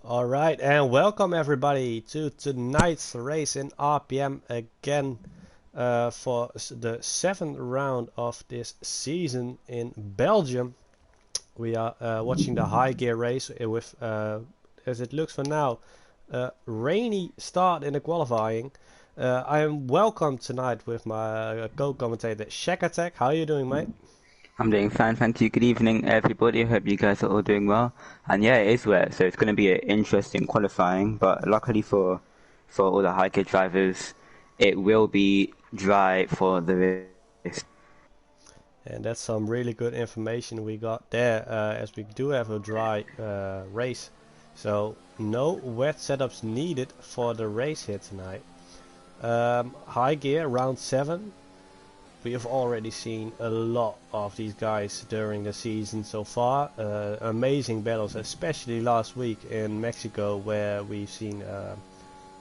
All right, and welcome everybody to tonight's race in RPM again for the seventh round of this season in Belgium. We are watching the high gear race with, as it looks for now, a rainy start in the qualifying. I am welcome tonight with my co-commentator Shack Attack. How are you doing, mate? I'm doing fine, thank you. Good evening, everybody. Hope you guys are all doing well. And yeah, it is wet, so it's going to be an interesting qualifying. But luckily for all the high gear drivers, it will be dry for the race. And that's some really good information we got there, as we do have a dry race. So no wet setups needed for the race here tonight. High gear, round 7. We have already seen a lot of these guys during the season so far. Amazing battles, especially last week in Mexico, where we've seen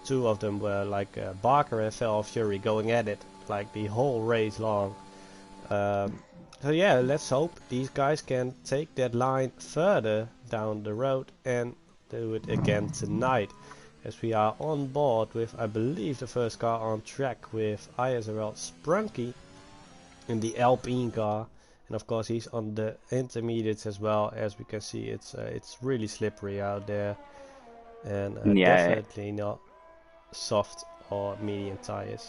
two of them were like Barker and Fel Fury going at it like the whole race long. So yeah, let's hope these guys can take that line further down the road and do it again tonight. As we are on board with, I believe, the first car on track with ISRL Sprunky in the Alpine car. And of course he's on the intermediates as well. As we can see, it's really slippery out there. And Yeah, definitely not soft or medium tires.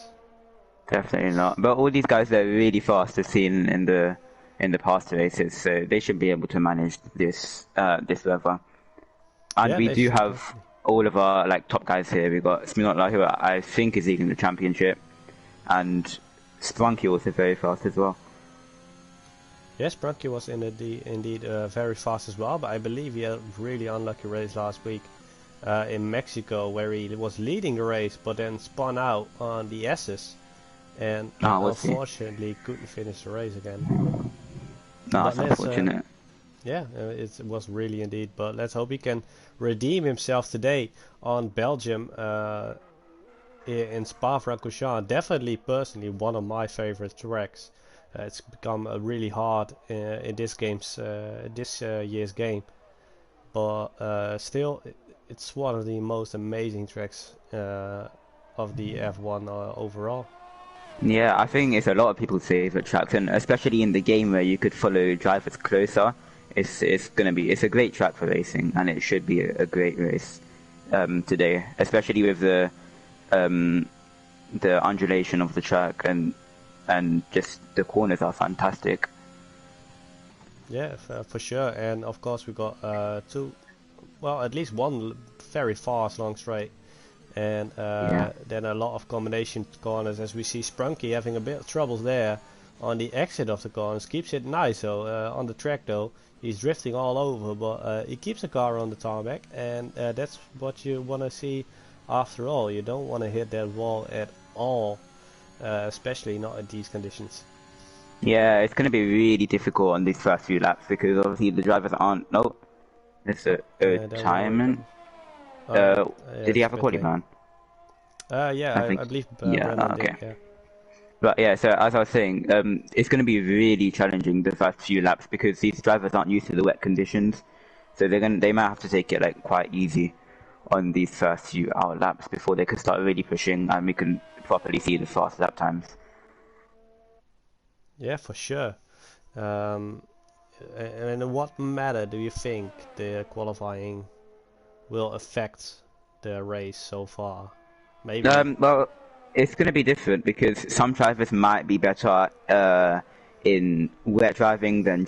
definitely not. But all these guys are really fast as seen in the past races, so they should be able to manage this weather. And Yeah, we they do should have definitely. all of our top guys here. We've got Sminotla, who I think is leading the championship, and Sprunky also very fast as well. Yes, Brunke was indeed very fast as well, but I believe he had a really unlucky race last week in Mexico, where he was leading the race but then spun out on the S's and Ah, we'll see. unfortunately couldn't finish the race again. No, But that's let's unfortunate. yeah, it was really indeed. But let's hope he can redeem himself today on Belgium in Spa-Francorchamps. Definitely, personally, one of my favorite tracks. It's become really hard in this year's game, but still, it's one of the most amazing tracks of the F1 overall. Yeah, I think it's a lot of people's favorite tracks, and especially in the game where you could follow drivers closer, it's a great track for racing, and it should be a great race today, especially with um, the undulation of the track and just the corners are fantastic. Yeah, for sure. And of course, we got at least one very fast long straight, and Yeah. then a lot of combination corners, as we see Sprunky having a bit of troubles there on the exit of the corners. Keeps it nice though. On the track though, he's drifting all over, but he keeps the car on the tarmac, and that's what you want to see. After all, you don't want to hit that wall at all, especially not in these conditions. Yeah, it's going to be really difficult on these first few laps because obviously the drivers aren't. No, it's a There we go. retirement. Oh, yeah, Did he it's have a pit quality lane. plan? Yeah, I I think. believe Yeah. Brendan did. Okay. Yeah. But yeah, so as I was saying, it's going to be really challenging the first few laps because these drivers aren't used to the wet conditions, so they might have to take it like quite easy on these first few hour laps before they can start really pushing and we can properly see the fast lap times. Yeah, for sure. Um, and in what matter do you think the qualifying will affect the race so far? Maybe. Well, it's going to be different because some drivers might be better in wet driving than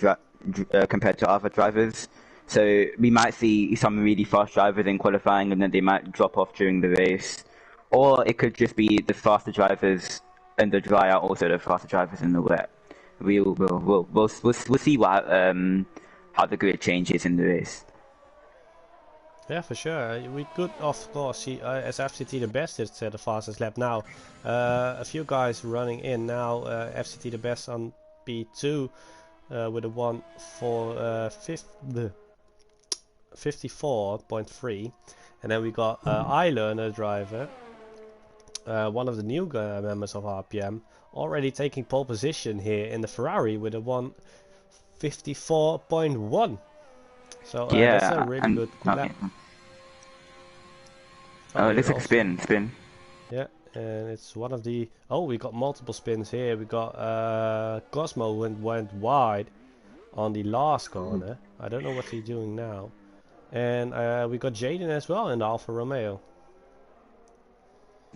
compared to other drivers. So we might see some really fast drivers in qualifying and then they might drop off during the race. Or it could just be the faster drivers in the dry are also the faster drivers in the wet. We'll see what how the grid changes in the race. Yeah, for sure. We could, of course, see as FCT the best is the fastest lap now. A few guys running in now. FCT the best on P2 with a 54.3. And then we got iLearner driver, one of the new members of RPM, already taking pole position here in the Ferrari with a 154.1. So that's a Yeah, really and good lap. okay. Oh, Oh, it looks here like also. spin. Yeah, and it's one of the... Oh, we got multiple spins here. We got Cosmo went wide on the last corner. I don't know what he's doing now. And we got Jaden as well in the Alfa Romeo.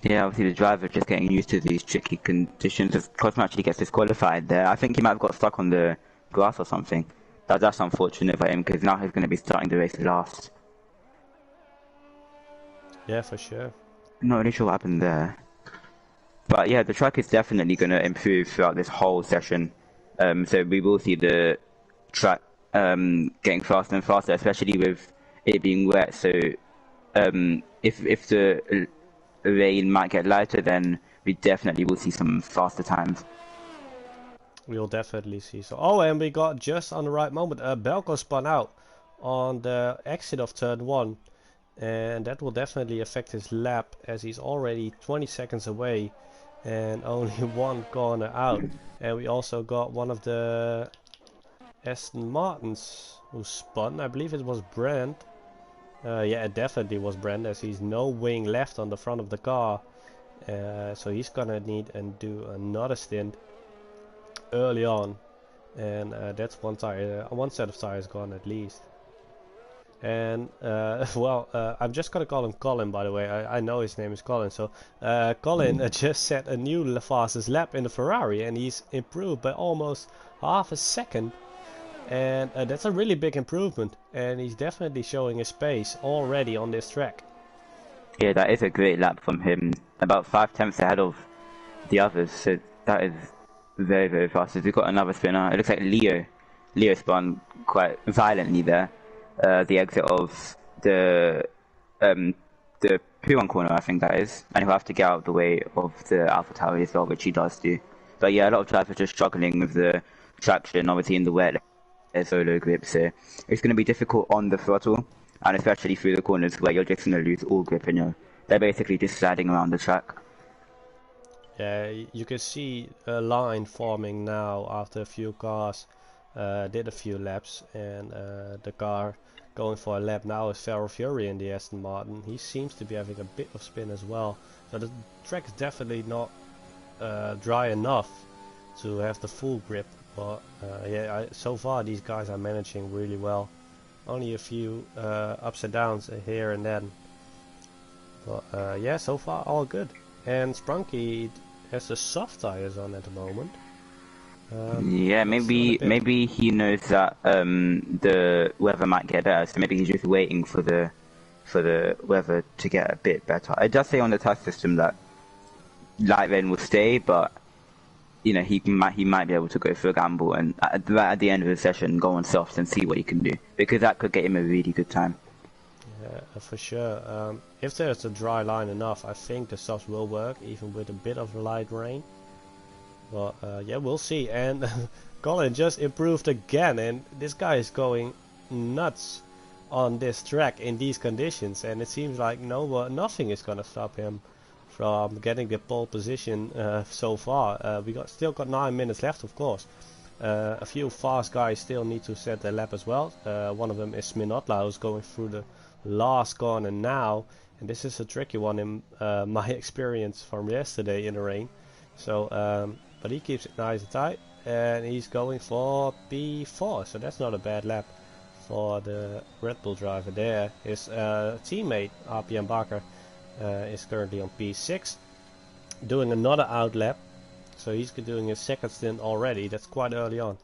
Yeah, obviously the driver just getting used to these tricky conditions. As Cosmo actually gets disqualified there. I think he might have got stuck on the grass or something. That's unfortunate for him because now he's going to be starting the race last. Yeah, for sure. Not really sure what happened there. But yeah, the track is definitely going to improve throughout this whole session. So we will see the track getting faster and faster, especially with it being wet. So if the rain might get lighter, then we definitely will see some faster times. We'll definitely see. So, oh, and we got just on the right moment. Belko spun out on the exit of turn 1. And that will definitely affect his lap as he's already 20 seconds away and only one corner out. And we also got one of the Aston Martins who spun. I believe it was Brand. Yeah, it definitely was Brand as he's no wing left on the front of the car. So he's gonna need and do another stint early on. And that's one tire, one set of tires gone at least. And well, I'm just gonna call him Colin, by the way. I know his name is Colin. So Colin just set a new fastest lap in the Ferrari, and he's improved by almost half a second. And that's a really big improvement. And he's definitely showing his pace already on this track. Yeah, that is a great lap from him. About 5 tenths ahead of the others. So that is very, very fast. So we've got another spinner. It looks like Leo. Leo spun quite violently there. The exit of the P1 corner, I think that is, and he'll have to get out of the way of the Alpha Tower as well, which he does do. But yeah, a lot of drivers are just struggling with the traction, obviously in the wet, their solo grip, so it's going to be difficult on the throttle, and especially through the corners where you're just going to lose all grip, and they're basically just sliding around the track. Yeah, you can see a line forming now after a few cars did a few laps, and the car going for a lap now is Feral Fury in the Aston Martin. He seems to be having a bit of spin as well. So the track is definitely not dry enough to have the full grip. But yeah, so far these guys are managing really well. Only a few ups and downs here and then. But yeah, so far all good. And Sprunky has the soft tires on at the moment. Yeah, maybe he knows that the weather might get better, so maybe he's just waiting for the weather to get a bit better. It does say on the test system that light rain will stay, but he might be able to go for a gamble and at the end of the session go on softs and see what he can do, because that could get him a really good time. Yeah, for sure. If there's a dry line enough, I think the softs will work, even with a bit of light rain. But yeah, we'll see. And Colin just improved again, and this guy is going nuts on this track in these conditions, and it seems like nothing is gonna stop him from getting the pole position so far. We still got 9 minutes left, of course. A few fast guys still need to set their lap as well. One of them is Sminotla, who's going through the last corner now, and this is a tricky one in my experience from yesterday in the rain. So but he keeps it nice and tight, and he's going for P4, so that's not a bad lap for the Red Bull driver there. His teammate RPM Barker is currently on P6, doing another out lap, so he's doing his second stint already. That's quite early on.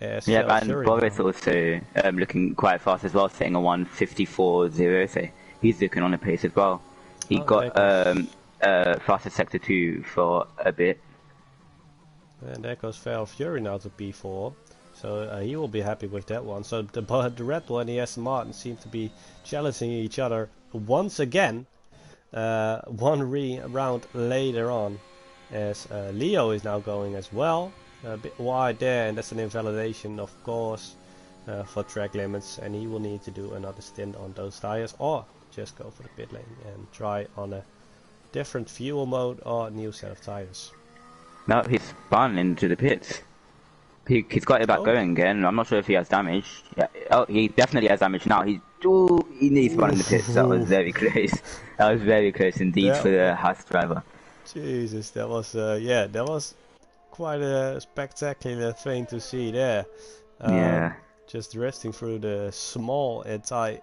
Yeah, and Boris also looking quite fast as well, setting a 1:54.0, so he's looking on a pace as well. He got fastest sector 2 for a bit. And there goes Feral Fury now to P4, so he will be happy with that one. So the Red Bull and the Aston Martin seem to be challenging each other once again, one round later on, as Leo is now going as well, a bit wide there, and that's an invalidation, of course, for track limits, and he will need to do another stint on those tires, or just go for the pit lane and try on a different fuel mode or new set of tires. Now he's spun into the pits. He's got it back going again. I'm not sure if he has damage. Yeah. Oh, he definitely has damage now. He Oh, he needs one in the pits. That was very close. That was very close indeed for the Haas driver. Jesus, that was yeah, that was quite a spectacular thing to see there. Yeah. Just drifting through the small and tight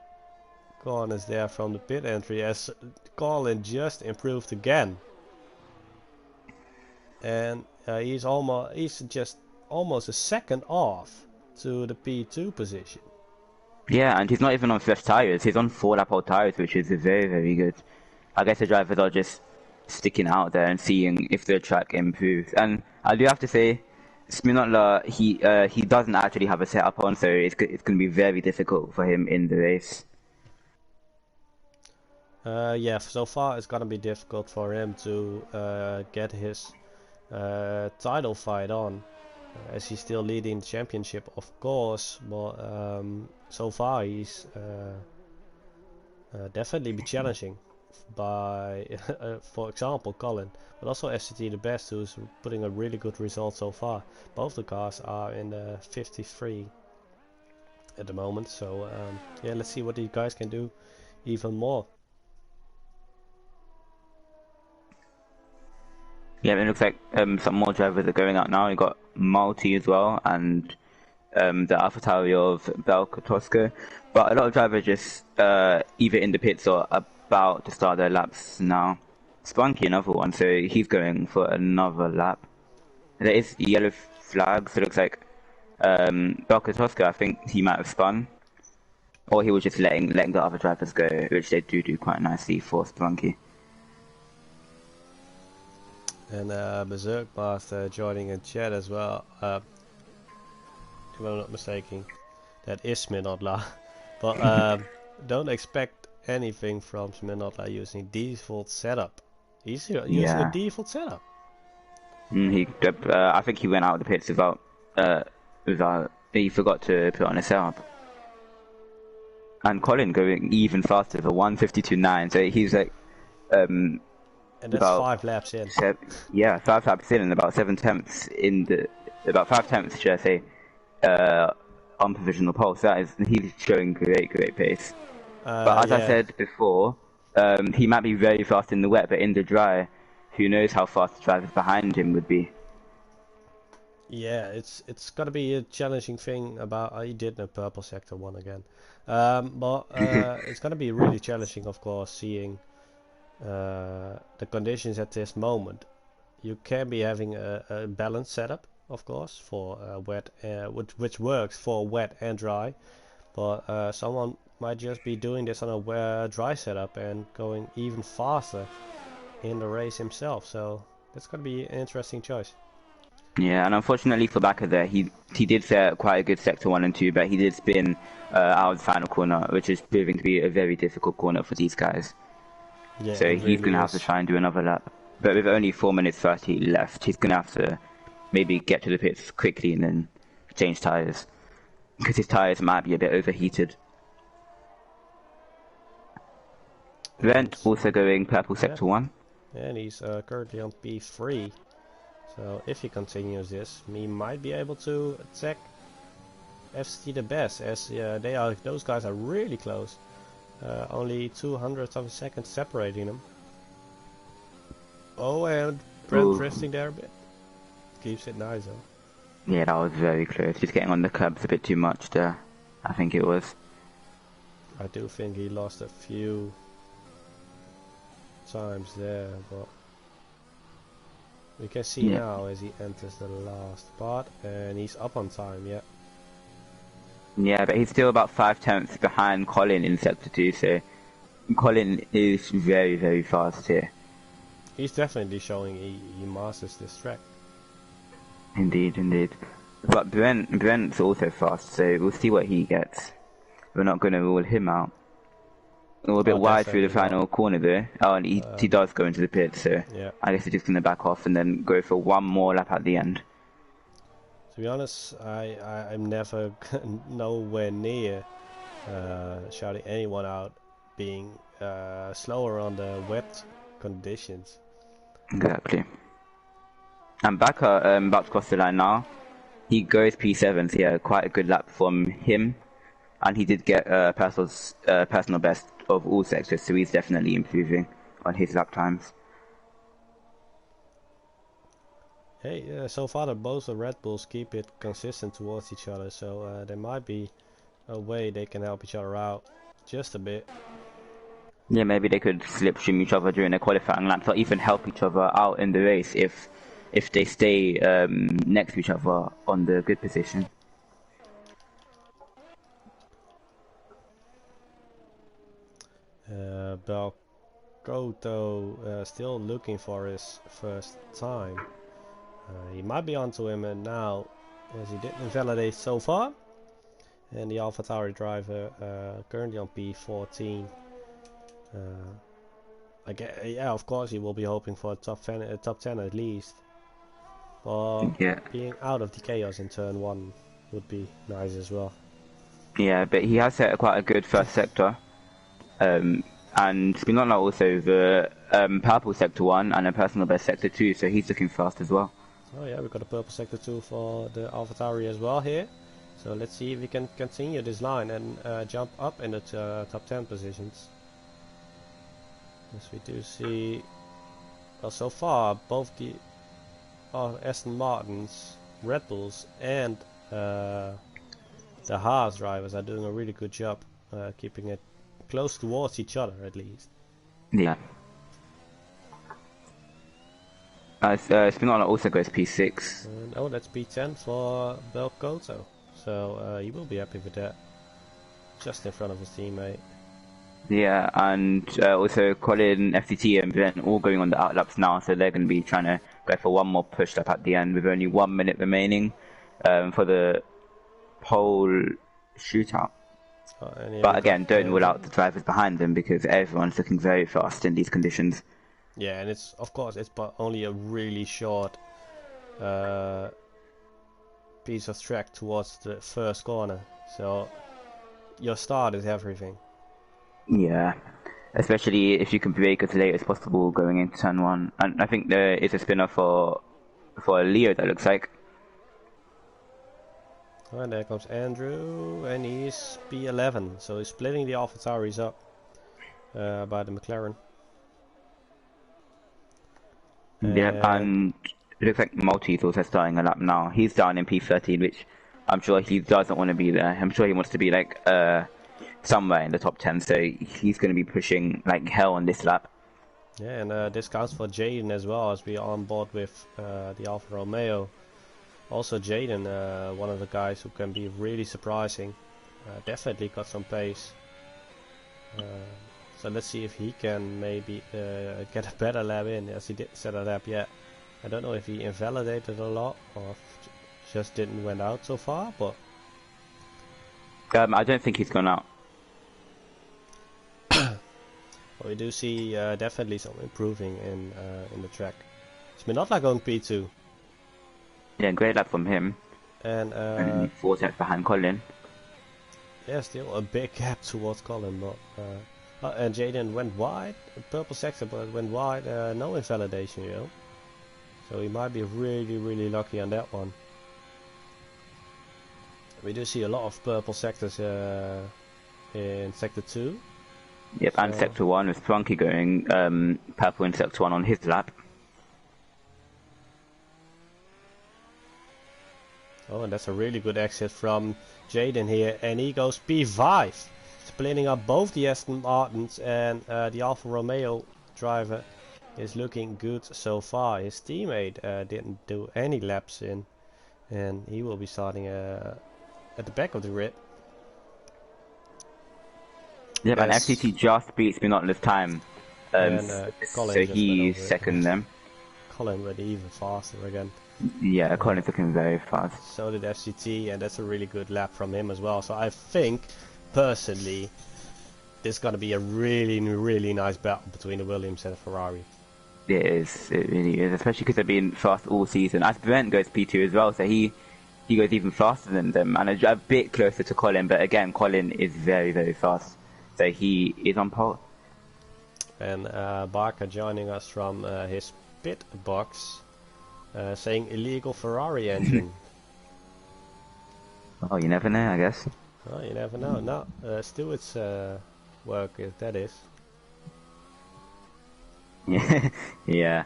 corners there from the pit entry as Colin just improved again. And he's just almost a second off to the P2 position. Yeah, and he's not even on fresh tires. He's on 4-lap-old tires, which is very, very good. I guess the drivers are just sticking out there and seeing if the track improves. And I do have to say, Spinotla, he doesn't actually have a setup on, so it's going to be very difficult for him in the race. Yeah, so far it's gonna be difficult for him to get his title fight on, as he's still leading the championship, of course. But so far he's definitely be challenging by, for example, Colin, but also SCT the best, who's putting a really good result so far. Both the cars are in the 53 at the moment, so yeah, let's see what these guys can do even more. Yeah, it looks like some more drivers are going out now. You got Malti as well, and the AlphaTauri of Belka Tosca. But a lot of drivers just either in the pits or about to start their laps now. Spunky, another one, so he's going for another lap. There is yellow flags, so it looks like Belka Tosca, I think he might have spun. Or he was just letting the other drivers go, which they do quite nicely for Spunky. And Berserk Master joining in chat as well. If I'm not mistaken, that is Sminotla. But don't expect anything from Sminotla using default setup. He's using a default setup. I think he went out of the pits without he forgot to put on a setup. And Colin going even faster for 1:52.9, so he's like and that's 5 laps in. 5 laps in, and about 7 tenths about 5 tenths, should I say, on provisional pole. So he's showing great pace. But as I said before, he might be very fast in the wet, but in the dry, who knows how fast the drivers behind him would be. Yeah, it's gotta be a challenging thing about. He did the purple sector one again, but it's gonna be really challenging, of course, seeing the conditions at this moment. You can be having a balanced setup, of course, for wet, which works for wet and dry, but someone might just be doing this on a dry setup and going even faster in the race himself. So that's gonna be an interesting choice. Yeah, and unfortunately for Bakker there, he did set quite a good sector 1 and 2, but he did spin out of the final corner, which is proving to be a very difficult corner for these guys. Yeah, so he's really going to have to try and do another lap. But with only 4 minutes 30 left, he's going to have to maybe get to the pits quickly and then change tyres, because his tyres might be a bit overheated. Brent also going purple sector 1. And he's currently on P3. So if he continues this, he might be able to attack FCT the best, as those guys are really close. Only 200ths of a second separating them. Oh, and Brent drifting there a bit. Keeps it nice though. Yeah, that was very close. Just getting on the curbs a bit too much there, I think it was. I do think he lost a few times there, but we can see now as he enters the last part, and he's up on time, yeah. Yeah, but he's still about 5 tenths behind Colin in sector 2, so Colin is very, very fast here. He's definitely showing he masters this track. Indeed. But Brent's also fast, so we'll see what he gets. We're not going to rule him out. A little bit wide through the final corner there. Oh, and he does go into the pit, so yeah. I guess he's just going to back off and then go for one more lap at the end. To be honest, I'm never nowhere near shouting anyone out being slower on the wet conditions. Exactly. And Bakker about to cross the line now. He goes P7, so yeah, quite a good lap from him. and he did get personal best of all sectors, so he's definitely improving on his lap times. Hey, so far both the Red Bulls keep it consistent towards each other, so there might be a way they can help each other out just a bit. Yeah, maybe they could slipstream each other during their qualifying laps, or even help each other out in the race if they stay next to each other on the grid position. Belkoto still looking for his first time. He might be onto him now, as he didn't invalidate so far. And the AlphaTauri driver currently on P14. Yeah, of course he will be hoping for a top 10 at least. But Yeah. being out of the chaos in turn 1 would be nice as well. Yeah, but he has set quite a good first sector. And Spinola also the purple sector 1 and a personal best sector 2, so he's looking fast as well. Oh yeah, we've got a purple sector 2 for the AlphaTauri as well here. So let's see if we can continue this line and jump up in the top 10 positions. As we do see, well, so far both the Aston Martins, Red Bulls and the Haas drivers are doing a really good job keeping it close towards each other at least. Yeah. Spinola also goes P6. And, oh, that's P10 for Belkoto. So he will be happy with that. Just in front of his teammate. Yeah, and also Colin, FTT and Ben all going on the outlaps now, so they're going to be trying to go for one more push lap at the end with only 1 minute remaining for the pole shootout. But again, don't rule out the drivers behind them because everyone's looking very fast in these conditions. Yeah, and it's of course it's only a really short piece of track towards the first corner, so your start is everything. Yeah, especially if you can brake as late as possible going into turn 1. And I think there is a spinner for Leo, that looks like. Oh, and there comes Andrew, and he's P11, so he's splitting the AlphaTauris up by the McLaren. Yeah, and it looks like Maltese also starting a lap now. He's down in P13, which I'm sure he doesn't want to be there. I'm sure he wants to be like somewhere in the top 10, so he's going to be pushing like hell on this lap. Yeah, and this counts for Jaden as well, as we are on board with the Alfa Romeo. Also Jaden, one of the guys who can be really surprising. Definitely got some pace. So let's see if he can maybe get a better lap in, as he didn't set a lap yet. I don't know if he invalidated a lot or just didn't went out so far, but I don't think he's gone out. But we do see definitely some improving in the track. It's been not like on P2. Yeah, great lap from him. And 4 seconds behind Colin. Yeah, still a big gap towards Colin, but and Jaden went wide, purple sector, but went wide, no invalidation, you know. So he might be really lucky on that one. We do see a lot of purple sectors in sector 2. Yep, so, and sector 1 with Plunky going purple in sector 1 on his lap. Oh, and that's a really good exit from Jaden here, and he goes P5, splitting up both the Aston Martins, and the Alfa Romeo driver is looking good so far. His teammate didn't do any laps in, and he will be starting at the back of the grid. Yeah, and FTT just beats Spinola this time, Colin so he's second them. Colin went even faster again. Yeah, Colin's looking very fast. So did FCT, and that's a really good lap from him as well. So I think, personally, this is going to be a really nice battle between the Williams and the Ferrari. It is, it really is, especially because they've been fast all season. As Brent goes P2 as well, so he goes even faster than them, and a bit closer to Colin, but again, Colin is very fast. So he is on pole. And Barker joining us from his pit box. Saying illegal Ferrari engine. Oh, you never know, I guess. Well, you never know. No, Stewart's work, that is. Yeah, yeah.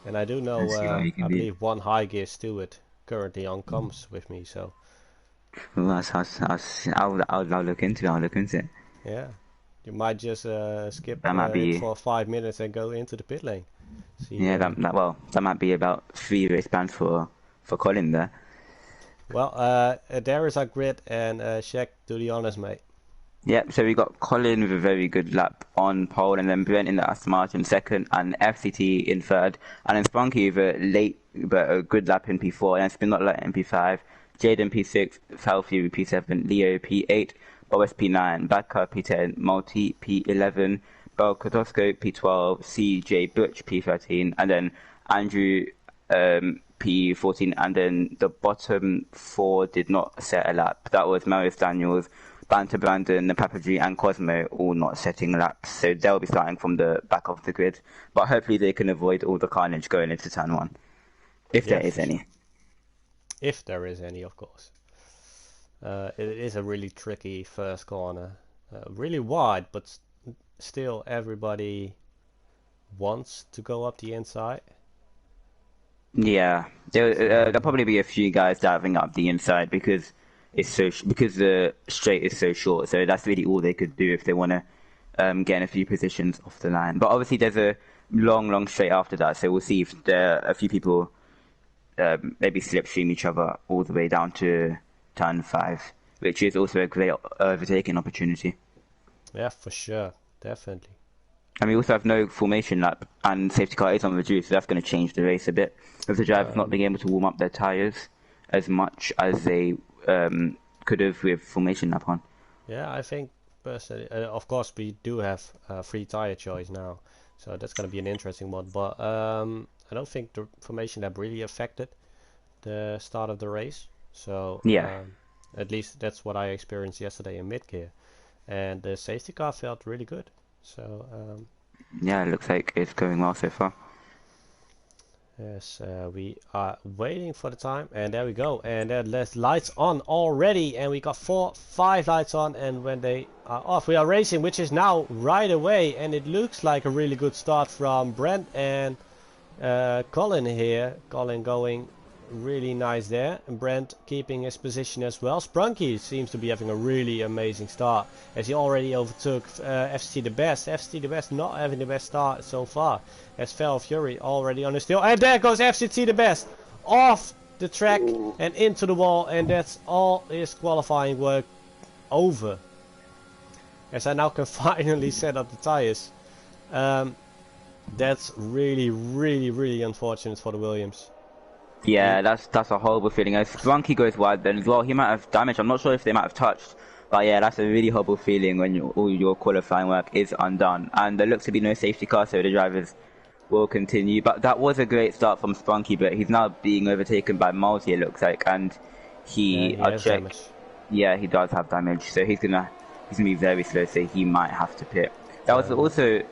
And I do know, Let's see what we can I do. believe one high gear steward currently on comms with me, so Well, I'll look into it. I'll look into it. yeah. You might just skip That might it be, for 5 minutes and go into the pit lane. See, yeah. That might be about 3 race bans for Colin there. well, there is our grid, and Shaq, do the honors, mate. Yep, so we got Colin with a very good lap on pole, and then Brent in the Aston Martin second, and FCT in third, and then Spunky with a late but a good lap in P4, and then Spinotlight in P5, Jaden P6, Falfy with P7, Leo P8, Boris P9, Baka P10, Multi P11, Bel Kodosco P12, CJ Butch P13, and then Andrew P14, and then the bottom four did not set a lap. That was Marius Daniels, Banter Brandon, the Papaji, and Cosmo all not setting laps, so they'll be starting from the back of the grid. But hopefully they can avoid all the carnage going into turn one, if Yeah, there is any. if there is any, of course. It is a really tricky first corner, really wide, but still everybody wants to go up the inside. Yeah, there'll probably be a few guys diving up the inside because because the straight is so short. So that's really all they could do if they want to get in a few positions off the line. But obviously there's a long straight after that. So we'll see if there are a few people maybe slipstream each other all the way down to turn 5, which is also a great overtaking opportunity. Yeah, for sure, definitely. And we also have no formation lap, and safety car is on reduce, so that's going to change the race a bit. With the drivers not being able to warm up their tyres as much as they could have with formation lap on. Yeah, I think personally, of course, we do have free tire choice now, so that's going to be an interesting one. But I don't think the formation lap really affected the start of the race. So Yeah, at least that's what I experienced yesterday in mid gear, and the safety car felt really good. So yeah, it looks like it's going well so far. yes, we are waiting for the time, and there we go. And there's lights on already, and we got 5 lights on, and when they are off, we are racing, which is now right away, and it looks like a really good start from Brent and Colin here. Colin going really nice there, and Brent keeping his position as well. Sprunky seems to be having a really amazing start, as he already overtook FCT the best. FCT the best not having the best start so far, as Fel Fury already on his tail, and there goes FCT the best off the track and into the wall, and that's all his qualifying work over, as I now can finally set up the tires. That's really unfortunate for the Williams. Yeah, that's a horrible feeling. As Splunky goes wide then as well, he might have damage. I'm not sure if they might have touched, but yeah, that's a really horrible feeling when all your qualifying work is undone. And there looks to be no safety car, so the drivers will continue. But that was a great start from Splunky, but he's now being overtaken by Multi, it looks like, and And he, he I'll has check. damage. Yeah, he does have damage, so he's gonna be very slow, so he might have to pit. That was also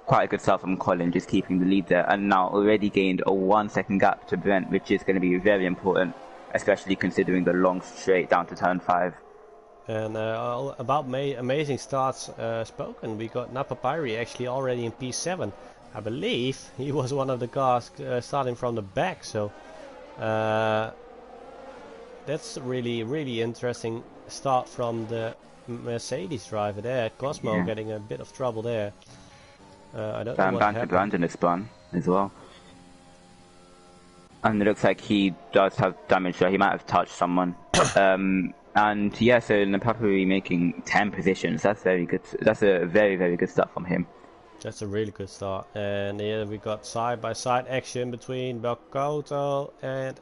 quite a good start from Colin, just keeping the lead there, and now already gained a 1 second gap to Brent, which is going to be very important, especially considering the long straight down to turn 5. And about amazing starts spoken, we got Napapiri actually already in P7. I believe he was one of the cars starting from the back, so that's really interesting start from the Mercedes driver there. Cosmo getting a bit of trouble there. I don't know what happened. Brandon is spun as well. And it looks like he does have damage, so he might have touched someone. And yeah, so Napapuri making 10 positions. That's very good. That's a very good start from him. That's a really good start. And here we got side-by-side action between Bakoto and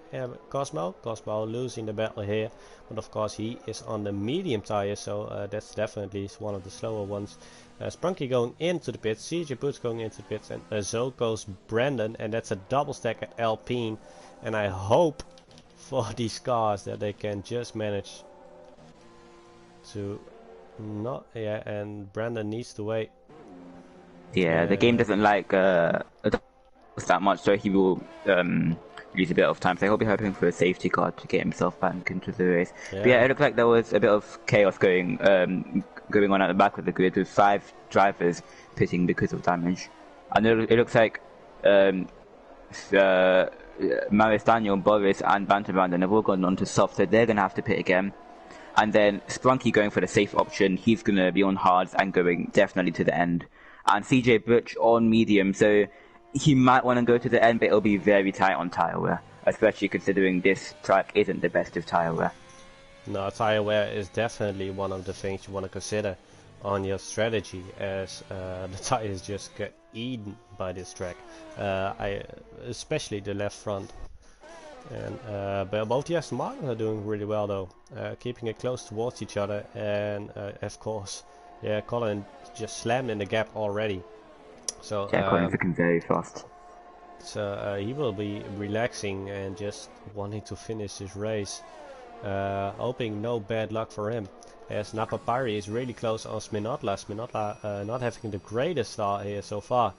Cosmo. Cosmo losing the battle here, but of course he is on the medium tire, so that's definitely one of the slower ones. Sprunky going into the pits, CJ Boots going into the pits, and so goes Brandon, and that's a double stack at Alpine. And I hope for these cars that they can just manage to not, and Brandon needs to wait. Yeah, the game doesn't like that much, so he will lose a bit of time. So he'll be hoping for a safety car to get himself back into the race. Yeah. But yeah, it looked like there was a bit of chaos going on at the back of the grid with 5 drivers pitting because of damage. And it looks like Maris Daniel, Boris, and Banter Brandon have all gone on to soft, so they're going to have to pit again. And then Sprunky going for the safe option, he's going to be on hards and going definitely to the end. And CJ Butch on medium, so he might want to go to the end, but it'll be very tight on tyre wear, especially considering this track isn't the best of tyre wear. No, tyre wear is definitely one of the things you want to consider on your strategy, as the tires just get eaten by this track. Especially the left front. And but both the Aston Martins are doing really well though, keeping it close towards each other, and of course, yeah, Colin just slammed in the gap already. So yeah, Colin's looking very fast. So he will be relaxing and just wanting to finish this race, hoping no bad luck for him. As Napapari is really close on Sminotla. Sminotla not having the greatest start here so far,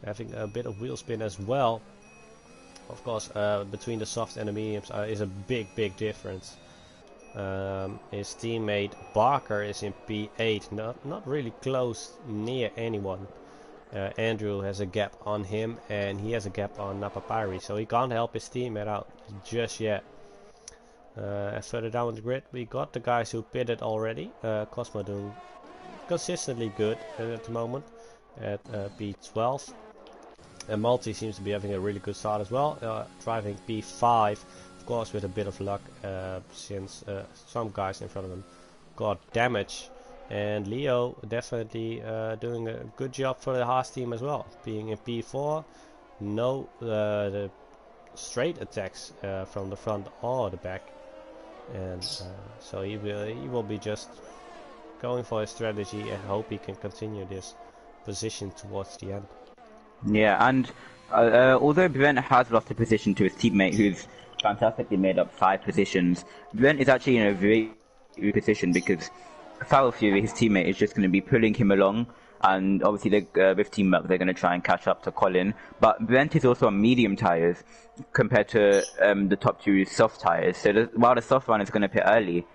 having a bit of wheel spin as well. Of course, between the soft and the mediums is a big difference. His teammate Barker is in P8, not really close near anyone. Andrew has a gap on him, and he has a gap on Napapari, so he can't help his teammate out just yet. Further down the grid, we got the guys who pitted already. Cosmo doing consistently good at the moment at P12. And Multi seems to be having a really good start as well, driving P5, of course with a bit of luck, since some guys in front of him got damage. And Leo definitely doing a good job for the Haas team as well, being in P4. No the straight attacks from the front or the back, and so he will be just going for his strategy and hope he can continue this position towards the end. Yeah, and although Brent has lost a position to his teammate, who's fantastically made up 5 positions, Brent is actually in a very good position because Foul Fury, his teammate, is just going to be pulling him along, and obviously with teamwork they're going to try and catch up to Colin. But Brent is also on medium tyres compared to the top 2 soft tyres, so while the soft one is going to pit early,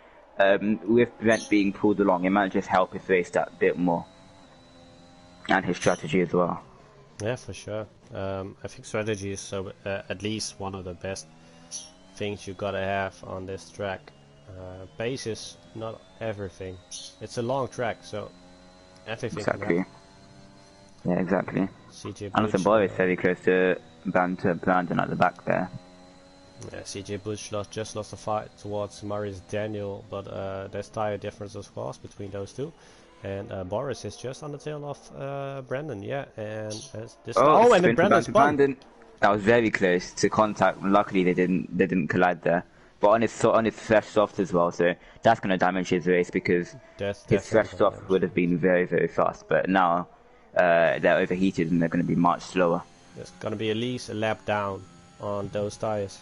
with Brent being pulled along, it might just help his race that bit more, and his strategy as well. Yeah, for sure. I think strategy is at least one of the best things you gotta have on this track. Pace is not everything. It's a long track, so everything exactly. can happen. Yeah, exactly. CJ and also Boy is very close to Brandon at the back there. Yeah, CJ Bush just lost a fight towards Marius Daniel, but there's tire difference of course between those two. And Boris is just on the tail of Brandon, yeah, and this. Oh, and then Brandon spun. That was very close to contact. Luckily, they didn't collide there. But on his fresh soft as well, so that's going to damage his race because his fresh soft would have been very fast. But now they're overheated and they're going to be much slower. There's going to be at least a lap down on those tires.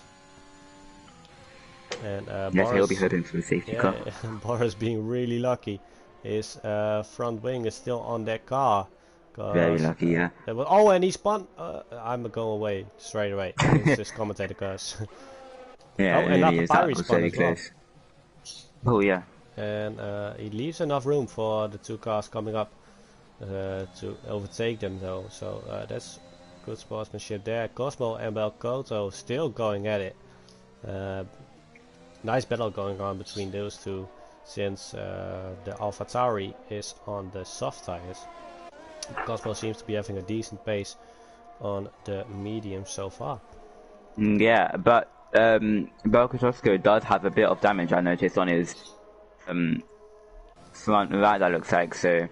And yes, Boris, he'll be hoping for a safety car. Boris being really lucky. His front wing is still on that car. Very lucky, yeah. Oh, and he spun. I'm going away straight away. It's just commentator curse. Yeah, and really is. That was very close. Well. Oh, yeah. And he leaves enough room for the 2 cars coming up to overtake them, though. So that's good sportsmanship there. Cosmo and Belkoto still going at it. Nice battle going on between those two, since the AlphaTauri is on the soft tires. Cosmo seems to be having a decent pace on the medium so far. Yeah, but Belkotowski does have a bit of damage, I noticed, on his front right, that looks like, so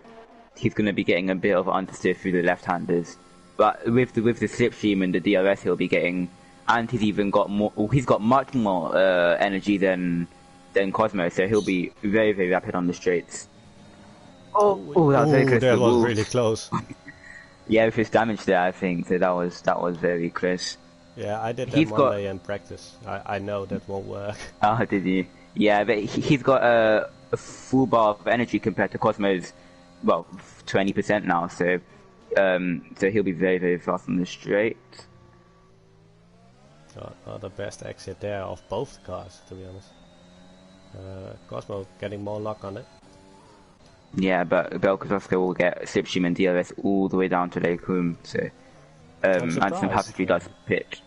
he's going to be getting a bit of understeer through the left-handers. But with the slipstream and the DRS he'll be getting, and he's even got more, he's got much more energy than Cosmo, so he'll be very rapid on the straights. Oh, that was very close. That was really close. Yeah, with his damage there, I think, so that was very close. Yeah, I did that one day in practice. I know that won't work. Oh, did you? Yeah, but he's got a full bar of energy compared to Cosmo's, well, 20% now, so he'll be very fast on the straight. Not the best exit there of both cars, to be honest. Cosmo getting more luck on it. Yeah, but Belkazowska will get slipstream and DRS all the way down to Lake Room, so Anderson Papery does pit.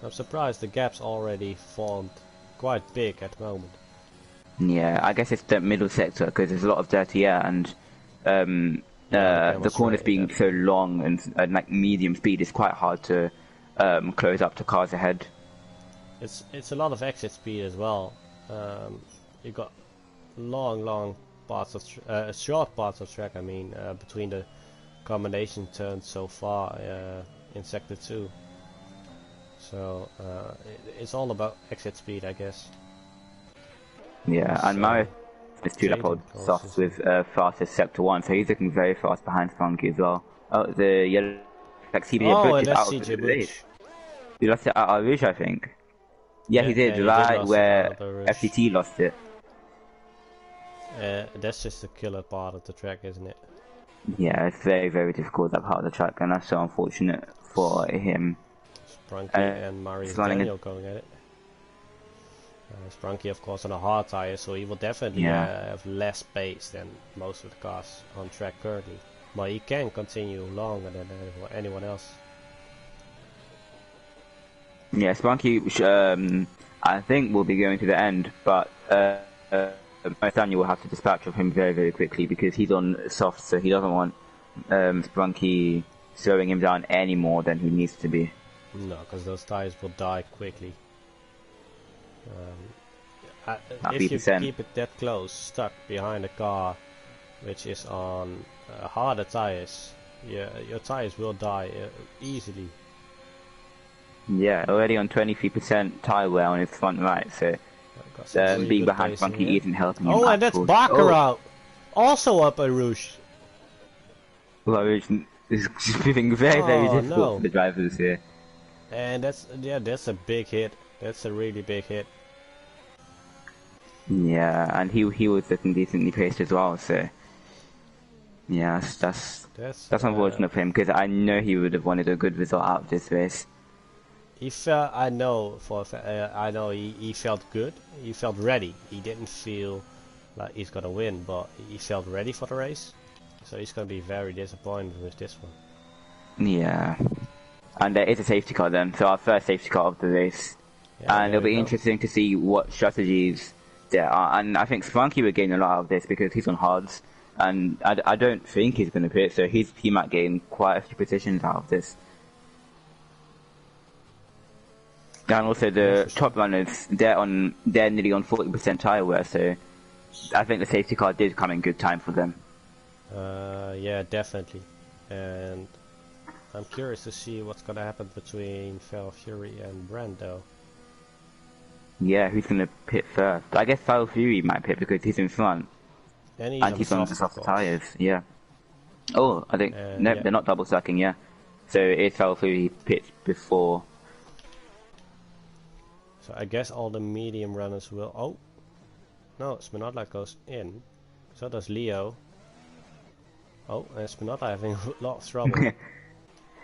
I'm surprised the gap's already formed quite big at the moment. Yeah, I guess it's the middle sector because there's a lot of dirty air and the corners being so long and like medium speed, it's quite hard to close up to cars ahead. It's a lot of exit speed as well. You got long parts of short parts of track. I mean, between the combination turns so far in sector 2. So it's all about exit speed, I guess. Yeah, and Mario is 2 lap old softs with fastest sector 1, so he's looking very fast behind Spunky as well. Oh, the yellow like CJ Butch is out of the race. He lost it at Al Rouge, I think. Yeah, he did, right where FTT lost it. That's just a killer part of the track, isn't it? Yeah, it's very difficult, that part of the track, and that's so unfortunate for him. Sprunky and Mario Daniel going at it. Sprunky, of course, on a hard tire, so he will definitely have less pace than most of the cars on track currently. But he can continue longer than anyone else. Yeah, Sprunky, I think, will be going to the end, but Daniel will have to dispatch of him very quickly because he's on soft, so he doesn't want Sprunky slowing him down any more than he needs to be. No, because those tires will die quickly. If you keep it that close, stuck behind a car which is on harder tires, your tires will die easily. Yeah, already on 23% tire wear on his front right, so being behind Sprunky isn't helping him. Oh, and that's Baccarat! Also up a Rouge. Well, Rouge is proving very difficult for the drivers here. And that's a big hit. That's a really big hit. Yeah, and he was looking decently paced as well, so yeah, that's unfortunate for him because I know he would have wanted a good result out of this race. He felt, I know he felt good. He felt ready. He didn't feel like he's gonna win, but he felt ready for the race. So he's gonna be very disappointed with this one. Yeah, and there is a safety car then, so our first safety car of the race, and it'll be interesting to see what strategies there are. And I think Sprunky would gain a lot out of this because he's on hards, and I don't think he's gonna pit, so he might gain quite a few positions out of this. And also the top runners, they're nearly on 40% tire wear, so I think the safety car did come in good time for them. Yeah, definitely. And I'm curious to see what's gonna happen between Fel Fury and Brando. Yeah, who's gonna pit first? I guess Fel Fury might pit because he's in front. And he's on the soft tires, yeah. Oh, I think, no, they're not double stacking, yeah. So it's Fel Fury pits before. So I guess all the medium runners will... Oh! No, Spinotla goes in. So does Leo. Oh, and Spinotla having a lot of trouble.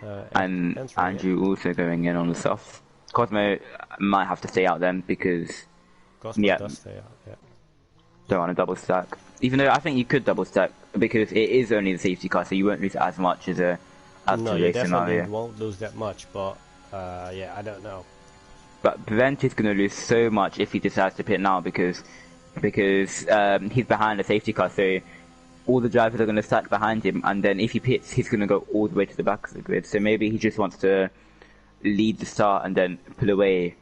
And Andrew also going in on the soft. Cosmo might have to stay out then because... Cosmo does stay out, yeah. Don't want to double stack. Even though I think you could double stack because it is only the safety car, so you won't lose as much as a... No, you definitely won't lose that much, but yeah, I don't know. But Brent is going to lose so much if he decides to pit now because he's behind the safety car, so all the drivers are going to stack behind him, and then if he pits, he's going to go all the way to the back of the grid. So maybe he just wants to lead the start and then pull away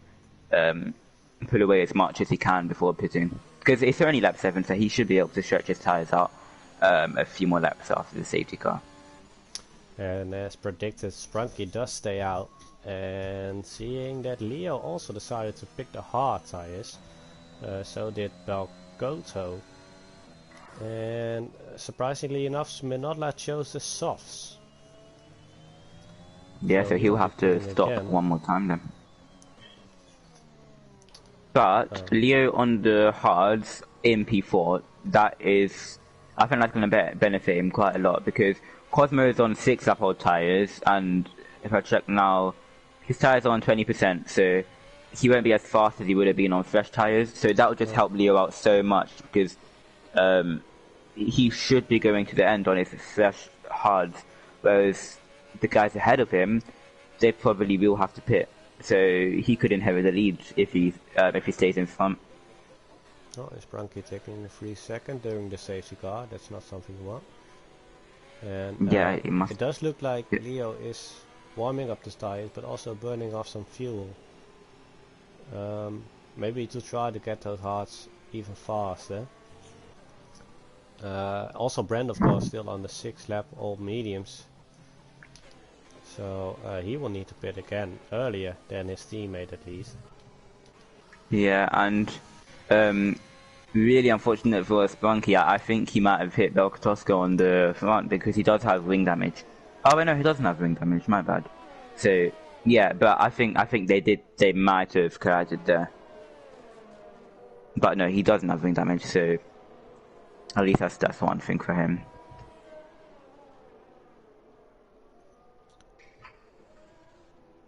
as much as he can before pitting. Because it's only lap 7, so he should be able to stretch his tyres out a few more laps after the safety car. And as predicted, Sprunky does stay out. And seeing that Leo also decided to pick the hard tires, so did Balgoto. And surprisingly enough, Spinotla chose the softs. Yeah, so he'll have to stop one more time then. But Leo on the hards in P4, I think that's going to benefit him quite a lot because Cosmo is on 6 uphold tires, and if I check now, his tires are on 20%, so he won't be as fast as he would have been on fresh tires. So that would just help Leo out so much because he should be going to the end on his fresh hards, whereas the guys ahead of him, they probably will have to pit. So he could inherit the lead if he stays in front. Oh, is Brunky taking a free second during the safety car? That's not something you want. And Yeah, it must. It does look like Leo is warming up the tires, but also burning off some fuel. Maybe to try to get those hards even faster. Also Brand, of course, still on the 6th lap, all mediums. So he will need to pit again earlier than his teammate at least. Yeah, and really unfortunate for Spunky. I think he might have hit Belkatosko on the front because he does have wing damage. Oh wait, no, he doesn't have wing damage. My bad. So yeah, but I think they might have collided there. But no, he doesn't have wing damage, so at least that's one thing for him.